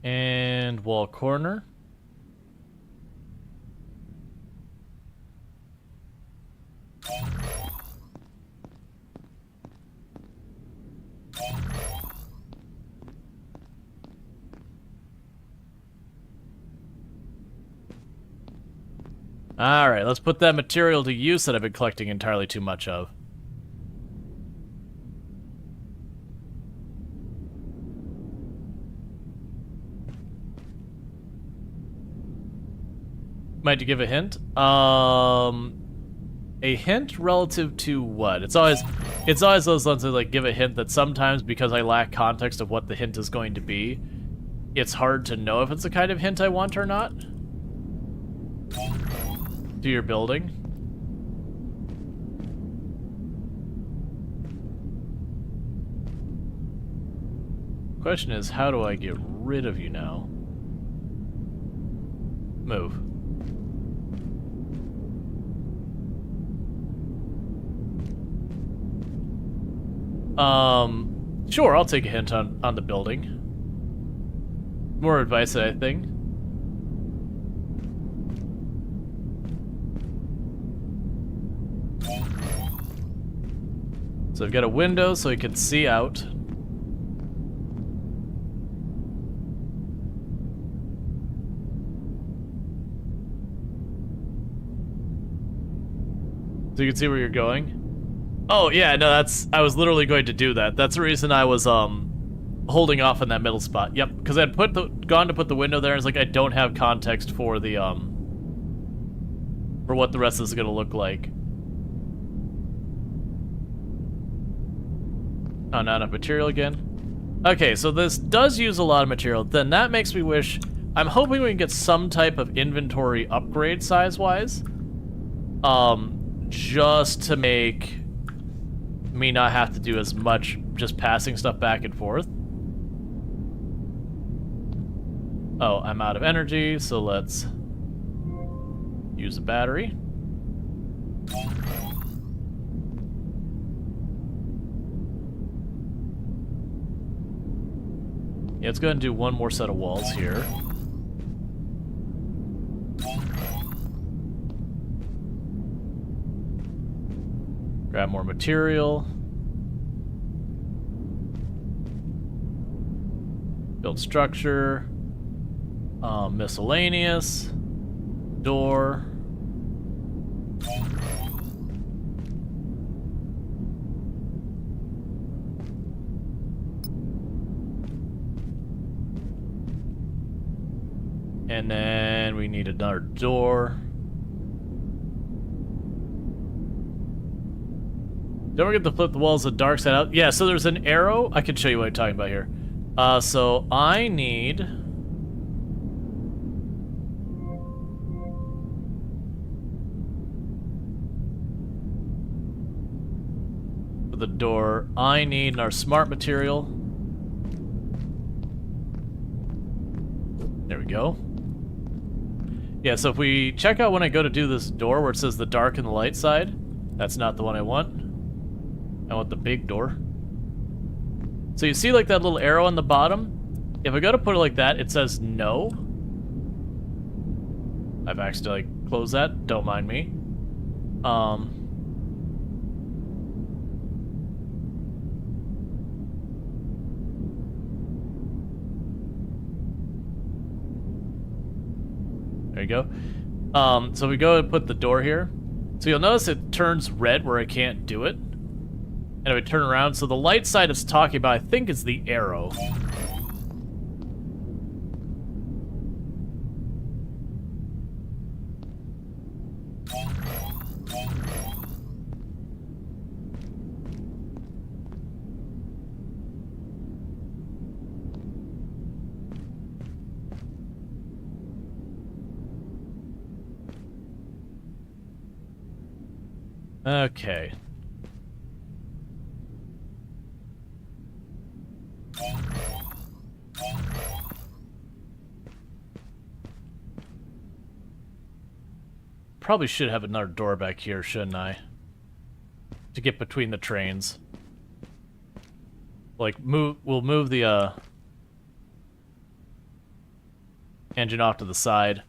A: And wall corner. Alright, let's put that material to use that I've been collecting entirely too much of. Might you give a hint? A hint relative to what? It's always those ones that like give a hint that sometimes because I lack context of what the hint is going to be, it's hard to know if it's the kind of hint I want or not. To your building. Question is, how do I get rid of you now? Move. Sure, I'll take a hint on the building. More advice, I think. So I've got a window so he can see out. So you can see where you're going. Oh yeah, no, I was literally going to do that. That's the reason I was holding off on that middle spot. Yep, because I'd gone to put the window there, and it's like I don't have context for the for what the rest is gonna look like. Oh, not enough material again. Okay, so this does use a lot of material. Then that makes me wish. I'm hoping we can get some type of inventory upgrade size-wise. Just to make me not have to do as much just passing stuff back and forth. Oh, I'm out of energy, so let's use a battery. Yeah, let's go ahead and do one more set of walls here. Grab more material. Build structure. Miscellaneous. Door. And then we need another door. Don't forget to flip the walls the dark side out. Yeah, so there's an arrow. I can show you what I'm talking about here. So I need... for the door, I need our smart material. There we go. Yeah, so if we check out when I go to do this door where it says the dark and the light side, that's not the one I want. I want the big door. So you see like that little arrow on the bottom? If I go to put it like that, it says no. I've accidentally closed that, don't mind me. There you go. So we go to put the door here. So you'll notice it turns red where I can't do it. And if I turn around, so the light side it's talking about, I think, is the arrow. Okay. Probably should have another door back here, shouldn't I? To get between the trains. Like, we'll move the, engine off to the side.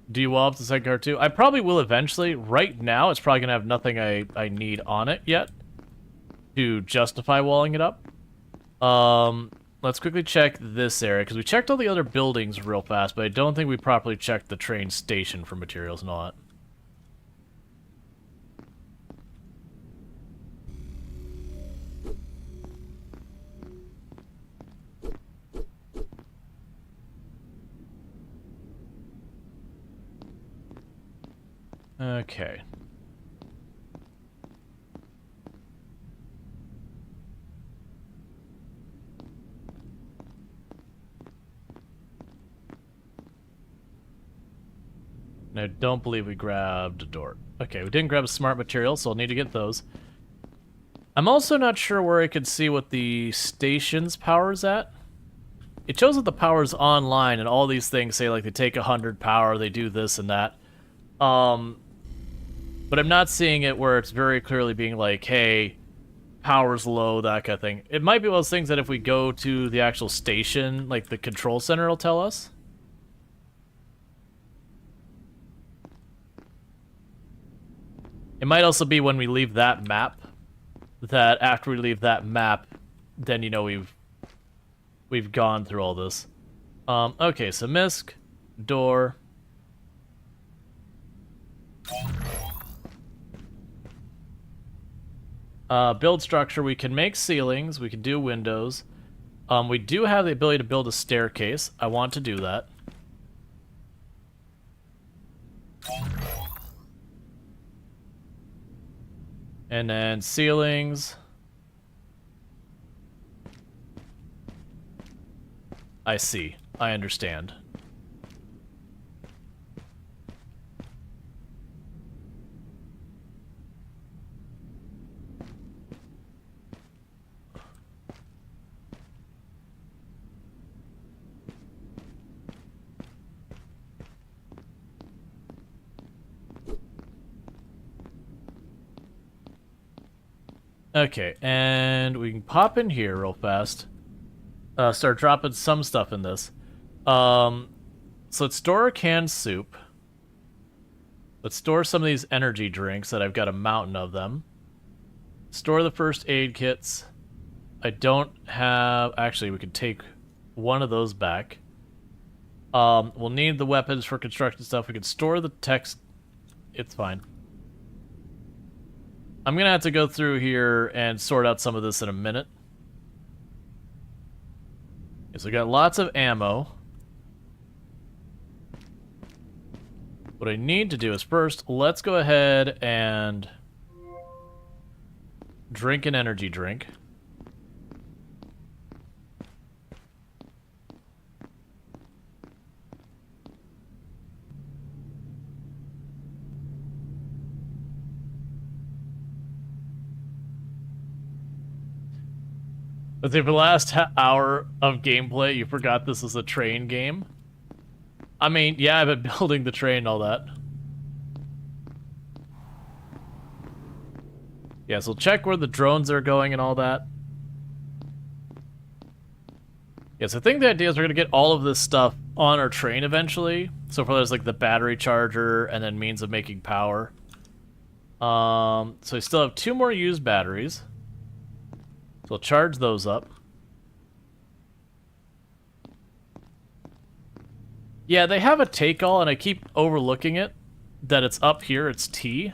A: Do you wall up the second car too? I probably will eventually. Right now, it's probably gonna have nothing I need on it yet to justify walling it up. Let's let's quickly check this area, because we checked all the other buildings real fast, but I don't think we properly checked the train station for materials and all that. Okay. And I don't believe we grabbed a door. Okay, we didn't grab a smart material, so I'll need to get those. I'm also not sure where I could see what the station's power is at. It shows that the power's online, and all these things say, like, they take 100 power, they do this and that. But I'm not seeing it where it's very clearly being like, hey, power's low, that kind of thing. It might be one of those things that if we go to the actual station, like the control center will tell us. It might also be when we leave that map, that after we leave that map, then you know we've gone through all this. Okay, so misc, door. Build structure, we can make ceilings, we can do windows. We do have the ability to build a staircase. I want to do that. And then ceilings. I see. I understand. Okay, and we can pop in here real fast. Start dropping some stuff in this. So let's store a canned soup. Let's store some of these energy drinks that I've got a mountain of them. Store the first aid kits. I don't have... Actually, we could take one of those back. We'll need the weapons for construction stuff. We can store the text. It's fine. I'm going to have to go through here and sort out some of this in a minute. Okay, so we got lots of ammo. What I need to do is first, let's go ahead and drink an energy drink. But if the last hour of gameplay, you forgot this is a train game. I mean, yeah, I've been building the train and all that. Yeah, so check where the drones are going and all that. Yes, I think the idea is we're going to get all of this stuff on our train eventually. So far there's like the battery charger and then means of making power. So I still have 2 more used batteries. So I'll charge those up. Yeah, they have a take-all, and I keep overlooking it. That it's up here, it's T.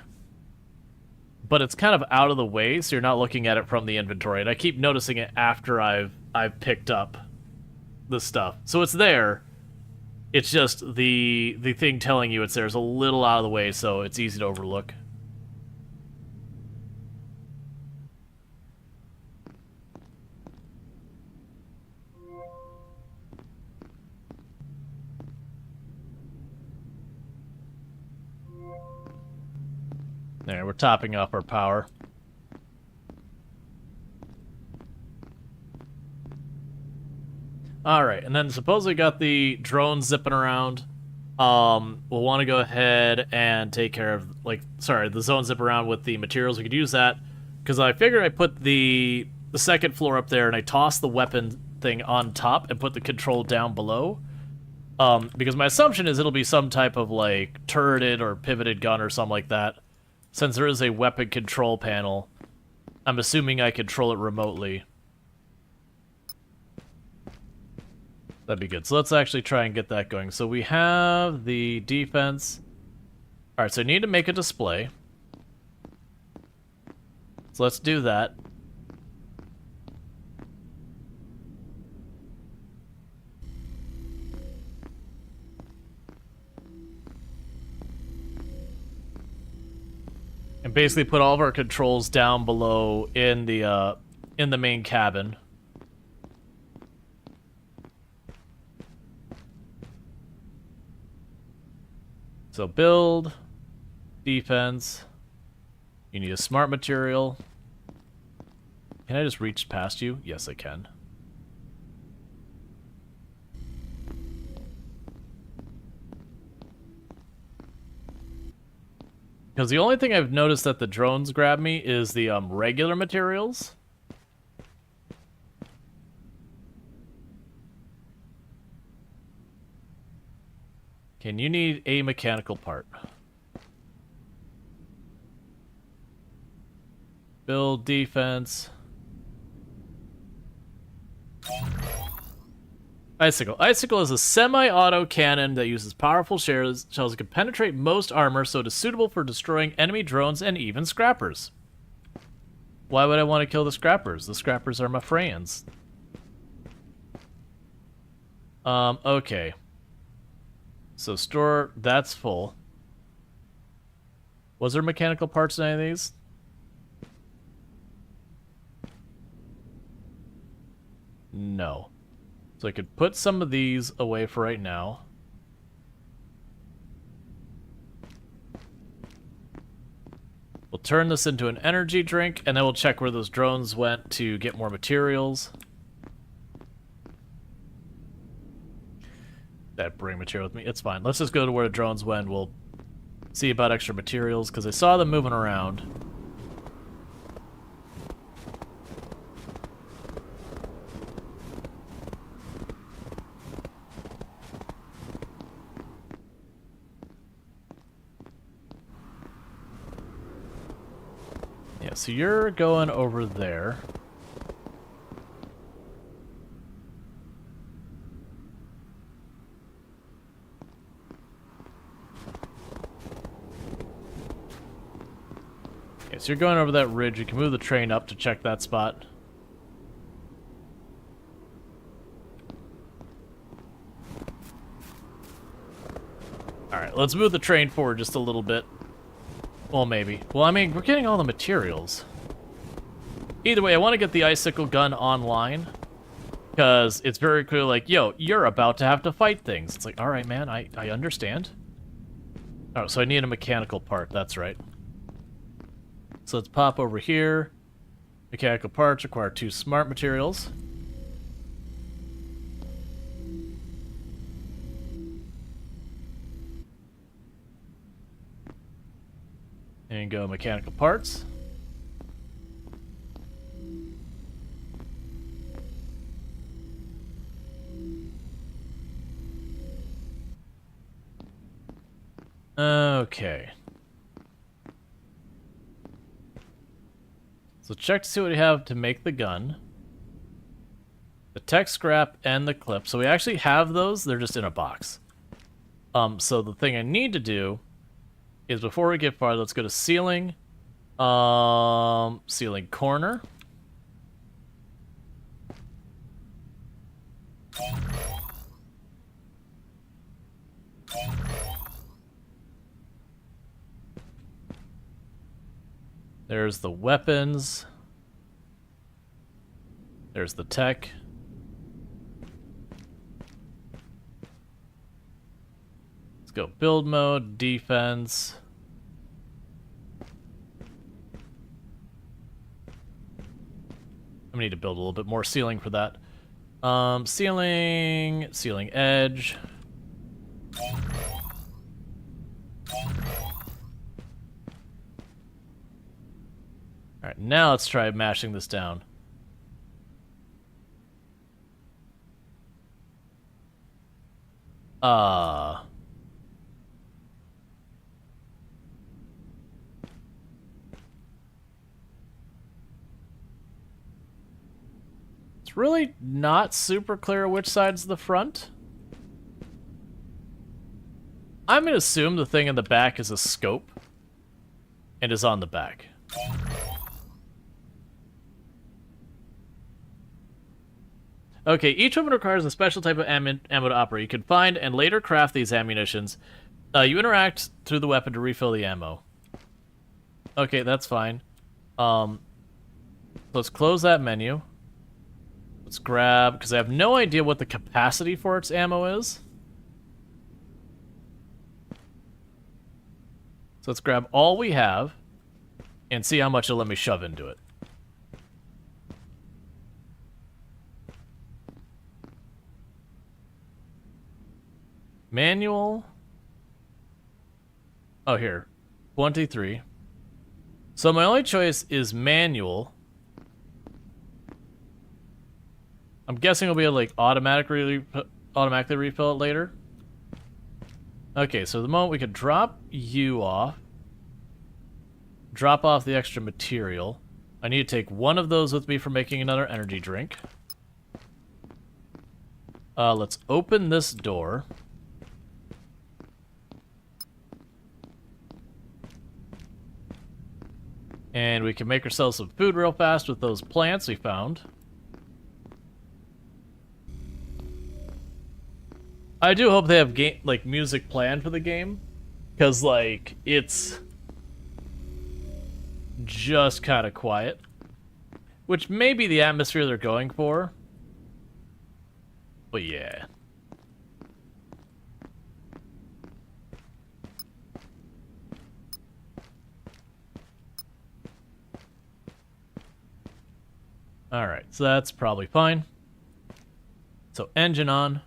A: But it's kind of out of the way, so you're not looking at it from the inventory. And I keep noticing it after I've picked up the stuff. So it's there. It's just the thing telling you it's there is a little out of the way, so it's easy to overlook. There, we're topping up our power. Alright, and then suppose we got the drones zipping around. We'll want to go ahead and take care of, the zone zip around with the materials. We could use that, because I figured I put the second floor up there, and I tossed the weapon thing on top and put the control down below. Because my assumption is it'll be some type of, like, turreted or pivoted gun or something like that. Since there is a weapon control panel, I'm assuming I control it remotely. That'd be good. So let's actually try and get that going. So we have the defense. All right, so I need to make a display. So let's do that. And basically put all of our controls down below in the main cabin. So build, defense. You need a smart material. Can I just reach past you? Yes, I can. Because the only thing I've noticed that the drones grab me is the regular materials. Can you need a mechanical part? Build defense. Icicle. Icicle is a semi-auto cannon that uses powerful shells that can penetrate most armor, so it is suitable for destroying enemy drones and even scrappers. Why would I want to kill the scrappers? The scrappers are my friends. Okay. So store, that's full. Was there mechanical parts in any of these? No. So I could put some of these away for right now. We'll turn this into an energy drink, and then we'll check where those drones went to get more materials. That bring material with me. It's fine. Let's just go to where the drones went. We'll see about extra materials, because I saw them moving around. Yeah, so you're going over there. Okay, so you're going over that ridge. You can move the train up to check that spot. Alright, let's move the train forward just a little bit. Well, maybe. Well, I mean, we're getting all the materials. Either way, I want to get the icicle gun online. Because it's very clear, like, yo, you're about to have to fight things. It's like, alright, man, I understand. Oh, so I need a mechanical part, that's right. So let's pop over here. Mechanical parts require 2 smart materials. And go mechanical parts. Okay. So check to see what we have to make the gun. The tech scrap and the clip. So we actually have those, they're just in a box. So the thing I need to do is before we get far, let's go to ceiling. Ceiling corner. There's the weapons. There's the tech. Let's go build mode, defense. I need to build a little bit more ceiling for that. Ceiling edge. Alright, now let's try mashing this down. Let's It's really not super clear which side's the front. I'm gonna assume the thing in the back is a scope and is on the back. Okay, each weapon requires a special type of ammo to operate. You can find and later craft these ammunitions. You interact through the weapon to refill the ammo. Okay, that's fine. Let's close that menu. Let's grab, because I have no idea what the capacity for its ammo is. So let's grab all we have and see how much it'll let me shove into it. Manual. Oh, here. 23. So my only choice is manual. I'm guessing we'll be able to, like, automatically refill it later. Okay, so the moment we could drop you off. Drop off the extra material. I need to take one of those with me for making another energy drink. Let's open this door. And we can make ourselves some food real fast with those plants we found. I do hope they have music planned for the game, because like it's just kind of quiet, which may be the atmosphere they're going for. But yeah. Alright, so that's probably fine. So engine on.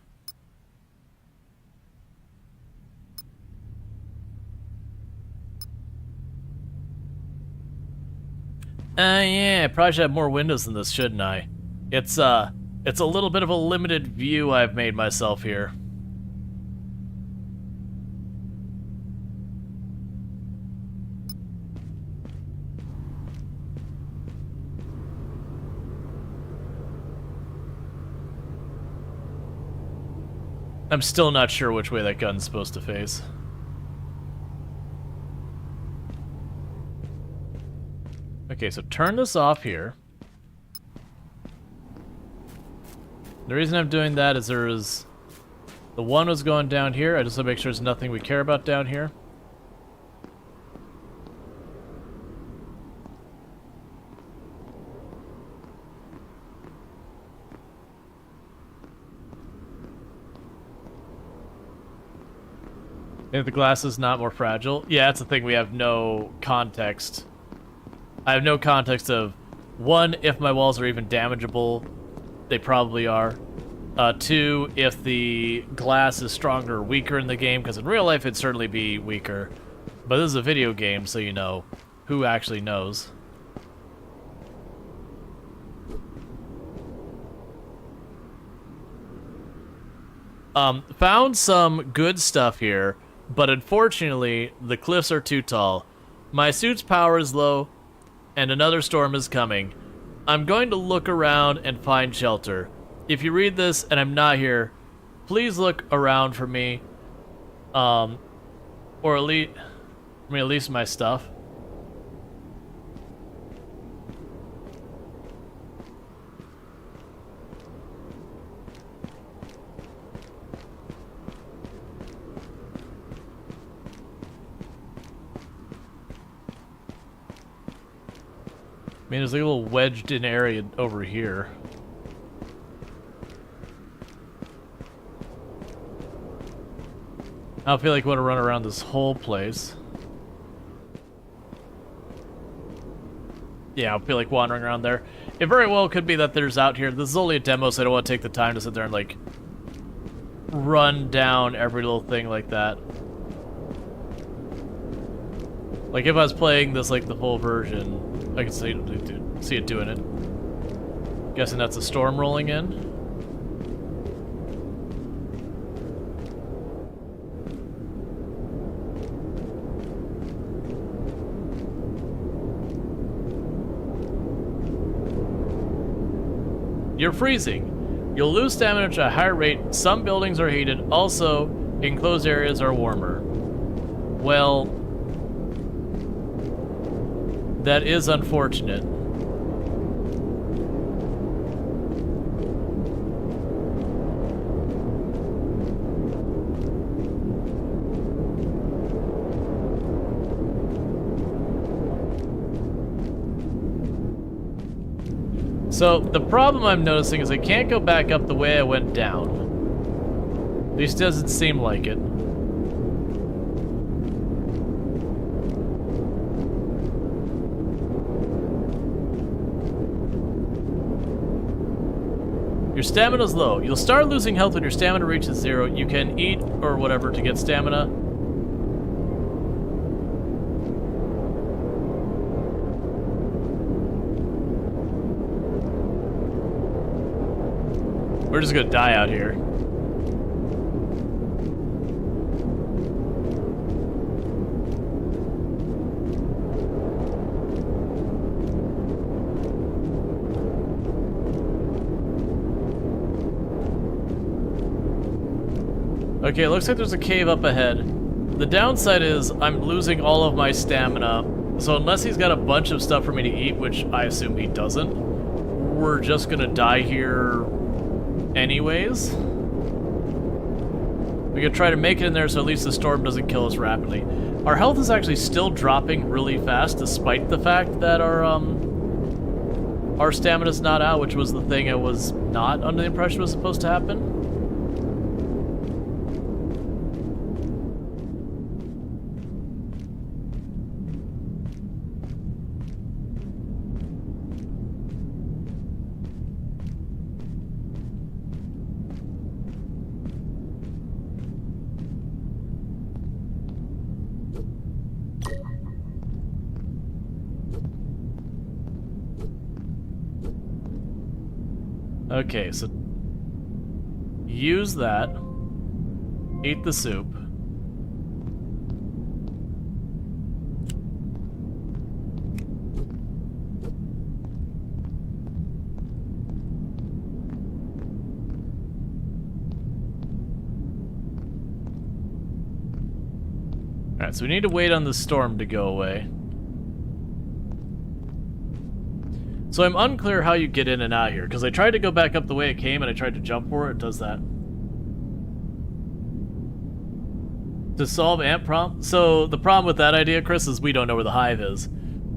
A: Yeah, I probably should have more windows than this, shouldn't I? It's a little bit of a limited view I've made myself here. I'm still not sure which way that gun's supposed to face. Okay, so turn this off here. The reason I'm doing that is the one was going down here. I just want to make sure there's nothing we care about down here. If the glass is not more fragile. Yeah, that's the thing. We have no context. I have no context of, one, if my walls are even damageable. They probably are. Two, if the glass is stronger or weaker in the game, because in real life it'd certainly be weaker. But this is a video game, so you know, who actually knows. Found some good stuff here, but unfortunately, the cliffs are too tall. My suit's power is low, and another storm is coming. I'm going to look around and find shelter. If you read this and I'm not here, please look around for me. Or at least my stuff. I mean, there's like a little wedged in area over here. I don't feel like I want to run around this whole place. Yeah, I feel like wandering around there. It very well could be that there's out here. This is only a demo, so I don't want to take the time to sit there and like run down every little thing like that. Like if I was playing this like the full version, I could see it doing it. Guessing that's a storm rolling in. You're freezing. You'll lose stamina at a higher rate. Some buildings are heated. Also, enclosed areas are warmer. Well, that is unfortunate. So, the problem I'm noticing is I can't go back up the way I went down. At least doesn't seem like it. Your stamina's low. You'll start losing health when your stamina reaches 0. You can eat or whatever to get stamina. We're just gonna die out here. Okay, it looks like there's a cave up ahead. The downside is I'm losing all of my stamina, so unless he's got a bunch of stuff for me to eat, which I assume he doesn't, we're just gonna die here anyways. We could try to make it in there so at least the storm doesn't kill us rapidly. Our health is actually still dropping really fast despite the fact that our stamina's not out, which was the thing I was not under the impression was supposed to happen. Okay, so use that. Eat the soup. Alright, so we need to wait on the storm to go away. So I'm unclear how you get in and out here, because I tried to go back up the way it came and I tried to jump for it. It does that. To solve ant problem? So the problem with that idea, Chris, is we don't know where the hive is.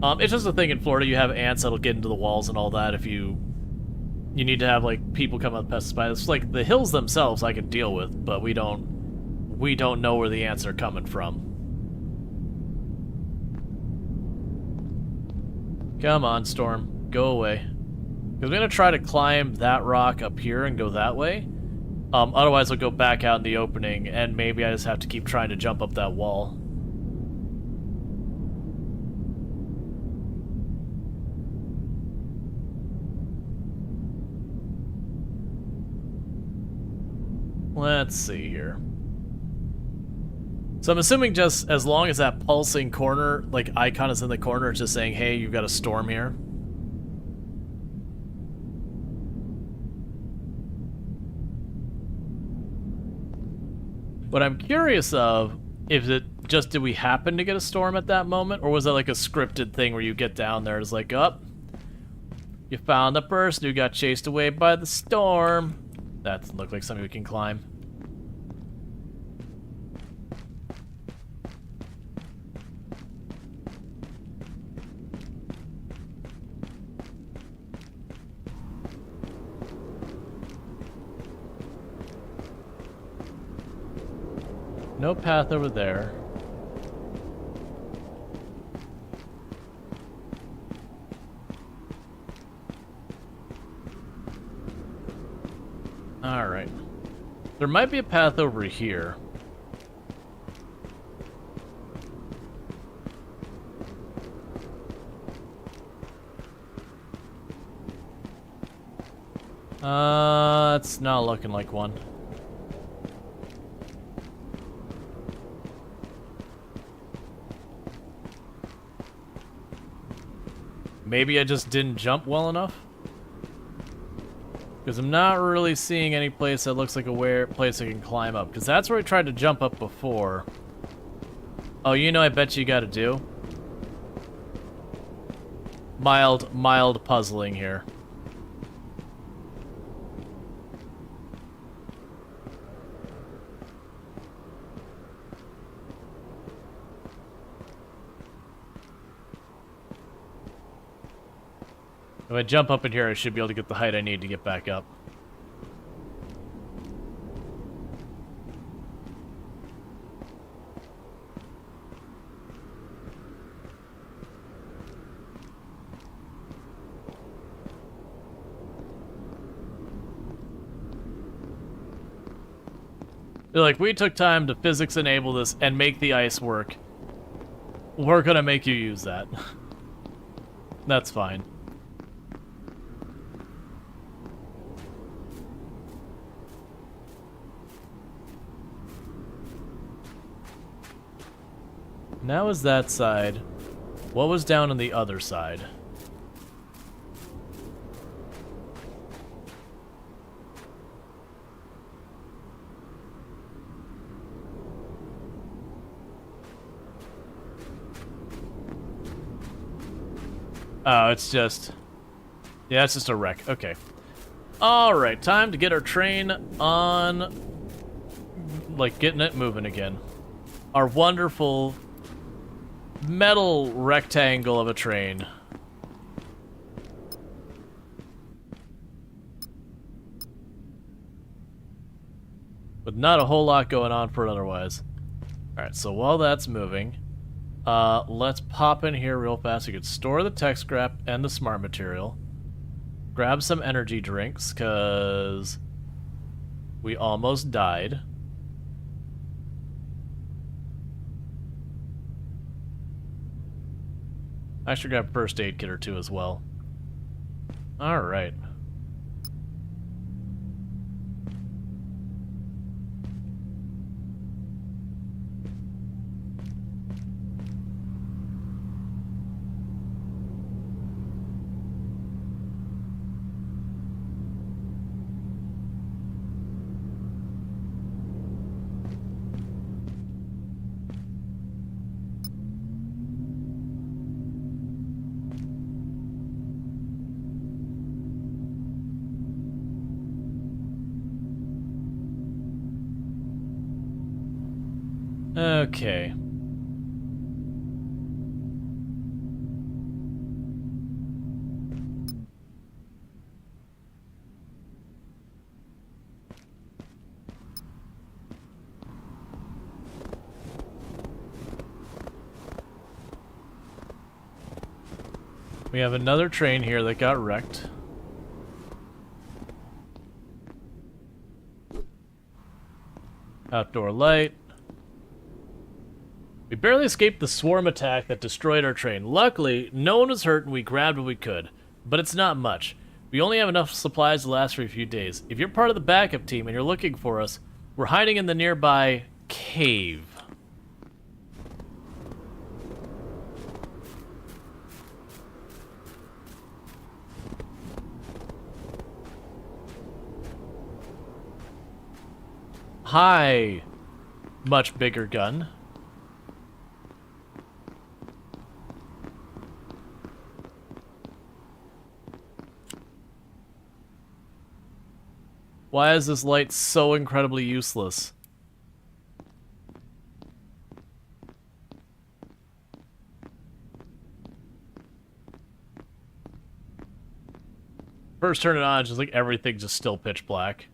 A: It's just a thing in Florida. You have ants that'll get into the walls and all that. If you need to have like people come up with pesticides. It's like the hills themselves I can deal with, but we don't know where the ants are coming from. Come on, Storm. Go away. Because we're going to try to climb that rock up here and go that way. Otherwise, I'll go back out in the opening, and maybe I just have to keep trying to jump up that wall. Let's see here. So I'm assuming just as long as that pulsing corner, like, icon is in the corner, it's just saying, hey, you've got a storm here. What I'm curious of, is it just, did we happen to get a storm at that moment? Or was that like a scripted thing where you get down there, it's like, oh, you found the person who got chased away by the storm. That doesn't look like something we can climb. No path over there. Alright. There might be a path over here. It's not looking like one. Maybe I just didn't jump well enough? Because I'm not really seeing any place that looks like a place I can climb up. Because that's where I tried to jump up before. Oh, you know I bet you gotta do? Mild puzzling here. If I jump up in here, I should be able to get the height I need to get back up. They're like, we took time to physics enable this and make the ice work. We're gonna make you use that. That's fine. Now is that side. What was down on the other side? Oh, it's just... Yeah, it's just a wreck. Okay. Alright, time to get our train on... Like, getting it moving again. Our wonderful metal rectangle of a train. With not a whole lot going on for it otherwise. Alright, so while that's moving... let's pop in here real fast. You could store the tech scrap and the smart material. Grab some energy drinks, because we almost died. I should grab first aid kit or two as well. Alright. Okay. We have another train here that got wrecked. Outdoor light. We barely escaped the swarm attack that destroyed our train. Luckily, no one was hurt and we grabbed what we could. But it's not much. We only have enough supplies to last for a few days. If you're part of the backup team and you're looking for us, we're hiding in the nearby cave. Hi, much bigger gun. Why is this light so incredibly useless? First turn it on, it's just like everything's just still pitch black.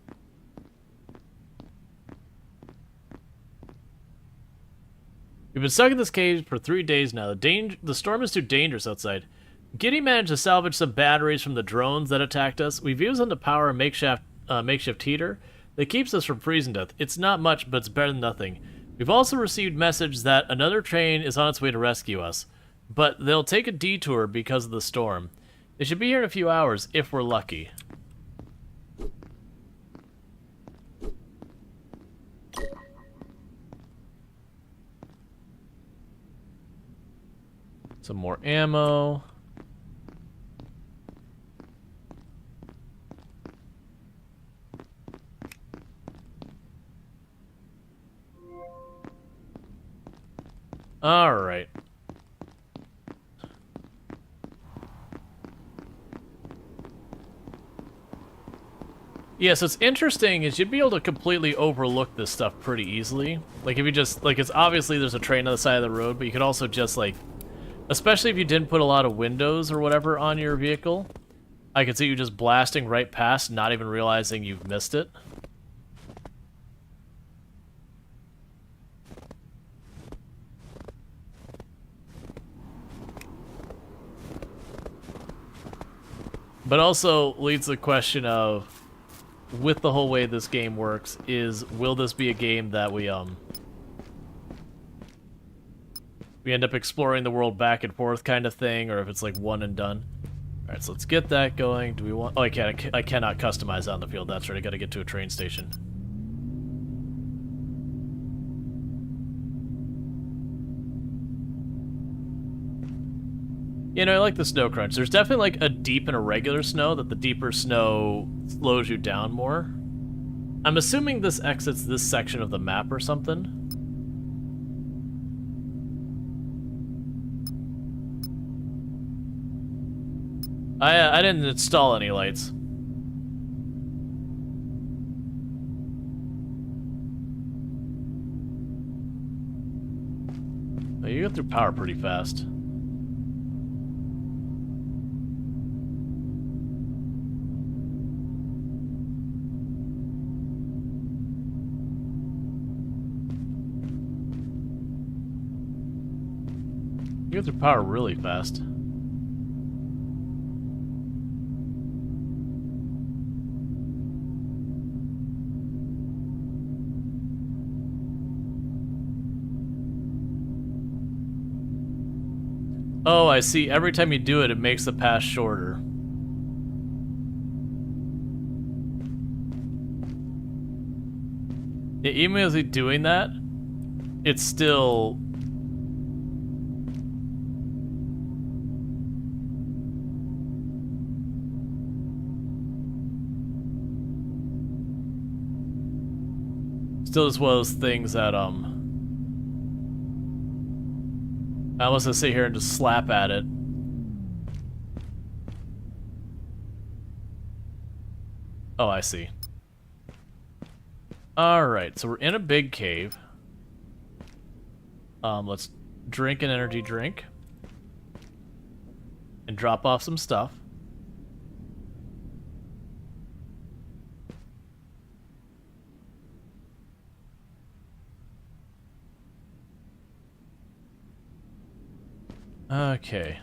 A: We've been stuck in this cave for 3 days now. The storm is too dangerous outside. Giddy managed to salvage some batteries from the drones that attacked us. We've used them to power a makeshift heater that keeps us from freezing to death. It's not much, but it's better than nothing. We've also received message that another train is on its way to rescue us, but they'll take a detour because of the storm. They should be here in a few hours, if we're lucky. Some more ammo. Alright. Yeah, so it's interesting is you'd be able to completely overlook this stuff pretty easily. Like, if you just, like, it's obviously there's a train on the side of the road, but you could also just, like, especially if you didn't put a lot of windows or whatever on your vehicle, I could see you just blasting right past, not even realizing you've missed it. But also leads to the question of, with the whole way this game works, is will this be a game that we end up exploring the world back and forth kind of thing, or if it's like one and done? Alright, so let's get that going. Do we want... Oh, I cannot customize on the field. That's right, I gotta get to a train station. You know, I like the snow crunch. There's definitely like a deep and a regular snow, that the deeper snow slows you down more. I'm assuming this exits this section of the map or something. I didn't install any lights. Oh, you go through power pretty fast. You go through power really fast. Oh, I see. Every time you do it, it makes the pass shorter. Yeah, even with it doing that, it's still... Still just one of those things that, I almost have to sit here and just slap at it. Oh, I see. Alright, so we're in a big cave. Let's drink an energy drink. And drop off some stuff. Okay.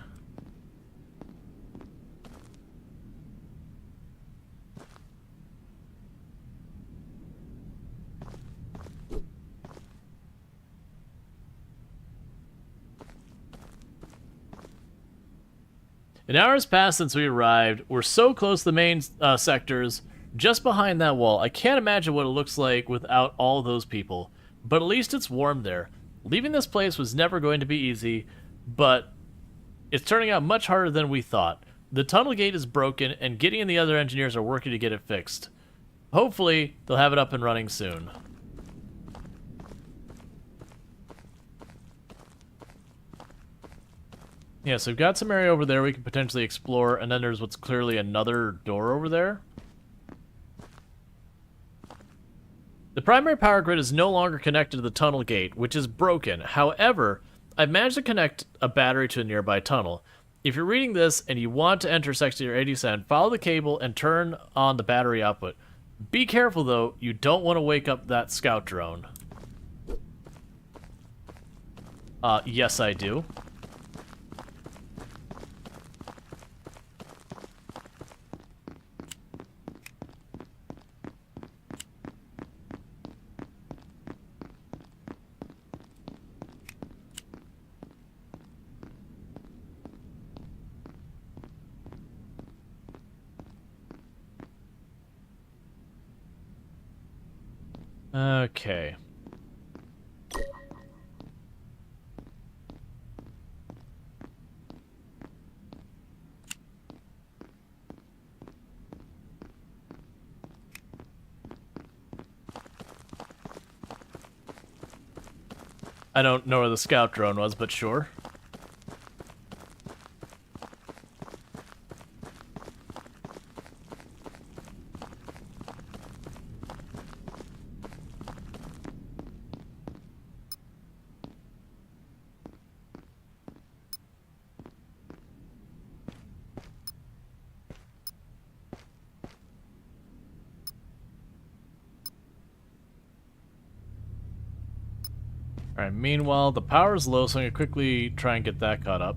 A: An hour has passed since we arrived. We're so close to the main sectors, just behind that wall. I can't imagine what it looks like without all those people. But at least it's warm there. Leaving this place was never going to be easy, but it's turning out much harder than we thought. The tunnel gate is broken, and Gideon and the other engineers are working to get it fixed. Hopefully, they'll have it up and running soon. Yeah, so we've got some area over there we can potentially explore, and then there's what's clearly another door over there. The primary power grid is no longer connected to the tunnel gate, which is broken. However, I've managed to connect a battery to a nearby tunnel. If you're reading this and you want to enter Sector 87, follow the cable and turn on the battery output. Be careful, though. You don't want to wake up that scout drone. Yes, I do. Okay. I don't know where the scout drone was, but sure. Alright, meanwhile, the power's low, so I'm gonna quickly try and get that caught up.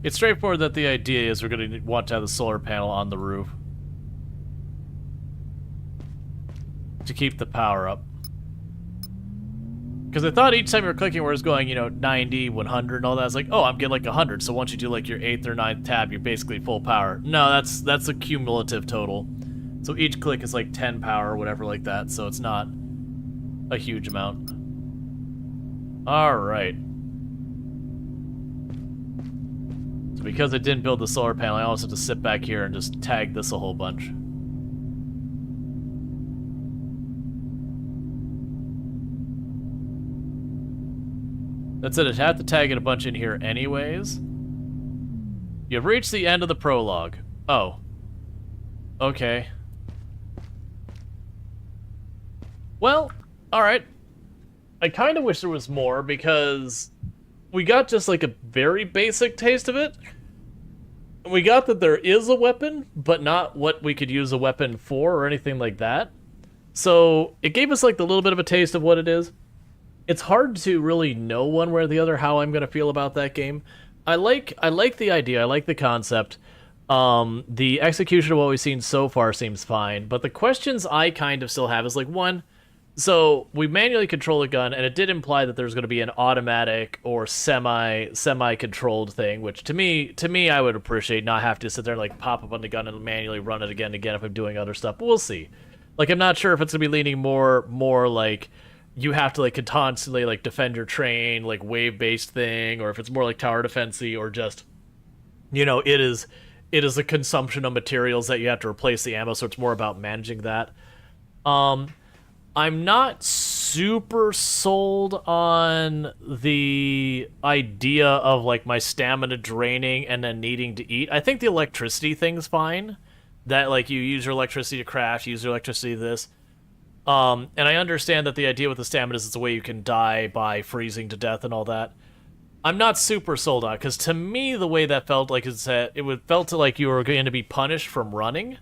A: It's straightforward that the idea is we're gonna want to have the solar panel on the roof to keep the power up. Because I thought each time you were clicking where it's going, 90, 100, and all that, it's like, oh, I'm getting like 100, so once you do like your 8th or 9th tab, you're basically full power. No, that's a cumulative total. So each click is like 10 power or whatever like that, so it's not a huge amount. Alright. So because I didn't build the solar panel, I also have to sit back here and just tag this a whole bunch. That's it, I'd have to tag it a bunch in here anyways. You've reached the end of the prologue. Oh. Okay. Well, alright. I kind of wish there was more, because we got just like a very basic taste of it. We got that there is a weapon, but not what we could use a weapon for or anything like that. So it gave us like the little bit of a taste of what it is. It's hard to really know one way or the other how I'm going to feel about that game. I like the idea, I like the concept. The execution of what we've seen so far seems fine, but the questions I kind of still have is like, one, so we manually control a gun, and it did imply that there's going to be an automatic or semi-controlled thing, which to me I would appreciate, not have to sit there and like pop up on the gun and manually run it again and again if I'm doing other stuff, but we'll see. Like, I'm not sure if it's going to be leaning more like you have to like constantly like defend your train, like wave-based thing, or if it's more like tower defense-y, or just, it is a consumption of materials that you have to replace the ammo, so it's more about managing that. I'm not super sold on the idea of like my stamina draining and then needing to eat. I think the electricity thing's fine. That like you use your electricity to craft, use your electricity to this. And I understand that the idea with the stamina is it's a way you can die by freezing to death and all that. I'm not super sold on it, because to me the way that felt like is that felt like you were going to be punished from running,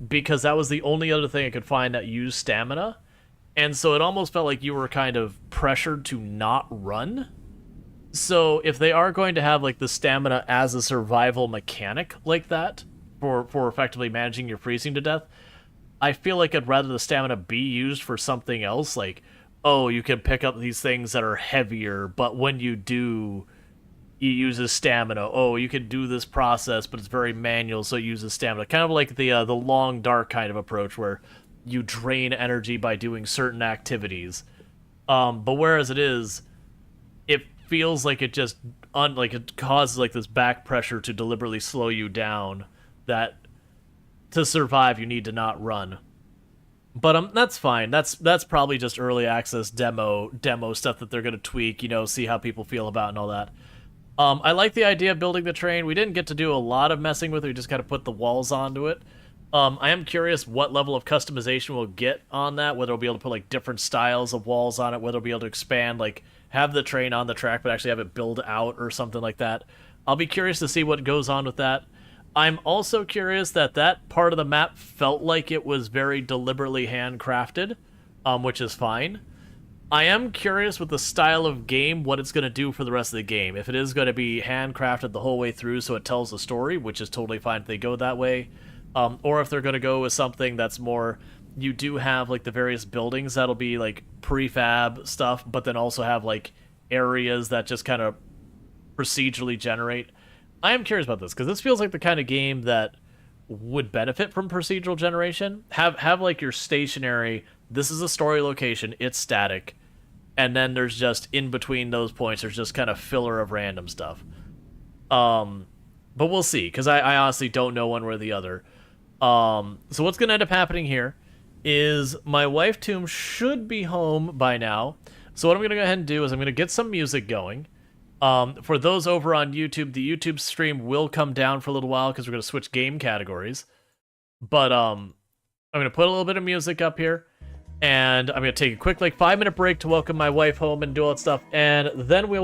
A: because that was the only other thing I could find that used stamina. And so it almost felt like you were kind of pressured to not run. So if they are going to have like the stamina as a survival mechanic like that for effectively managing your freezing to death, I feel like I'd rather the stamina be used for something else, like, oh, you can pick up these things that are heavier, but when you do, you use a stamina. Oh, you can do this process, but it's very manual, so it uses stamina. Kind of like the long dark kind of approach, where you drain energy by doing certain activities. But whereas it feels like it just it causes like this back pressure to deliberately slow you down, that to survive you need to not run. But that's fine. That's probably just early access demo stuff that they're gonna tweak, see how people feel about and all that. I like the idea of building the train. We didn't get to do a lot of messing with it. We just kind of put the walls onto it. I am curious what level of customization we'll get on that, whether we'll be able to put like different styles of walls on it, whether we'll be able to expand, like have the train on the track but actually have it build out or something like that. I'll be curious to see what goes on with that. I'm also curious that part of the map felt like it was very deliberately handcrafted, which is fine. I am curious with the style of game what it's going to do for the rest of the game. If it is going to be handcrafted the whole way through so it tells the story, which is totally fine if they go that way. Or if they're going to go with something that's more, you do have like the various buildings that'll be like prefab stuff, but then also have like areas that just kind of procedurally generate. I am curious about this, because this feels like the kind of game that would benefit from procedural generation. Have like your stationary, this is a story location, it's static, and then there's just in between those points, there's just kind of filler of random stuff. But we'll see, because I honestly don't know one way or the other. So what's going to end up happening here is my wife Tomb should be home by now. So what I'm going to go ahead and do is I'm going to get some music going. For those over on YouTube, the YouTube stream will come down for a little while because we're going to switch game categories. But I'm going to put a little bit of music up here. And I'm going to take a quick, like, 5-minute break to welcome my wife home and do all that stuff. And then we'll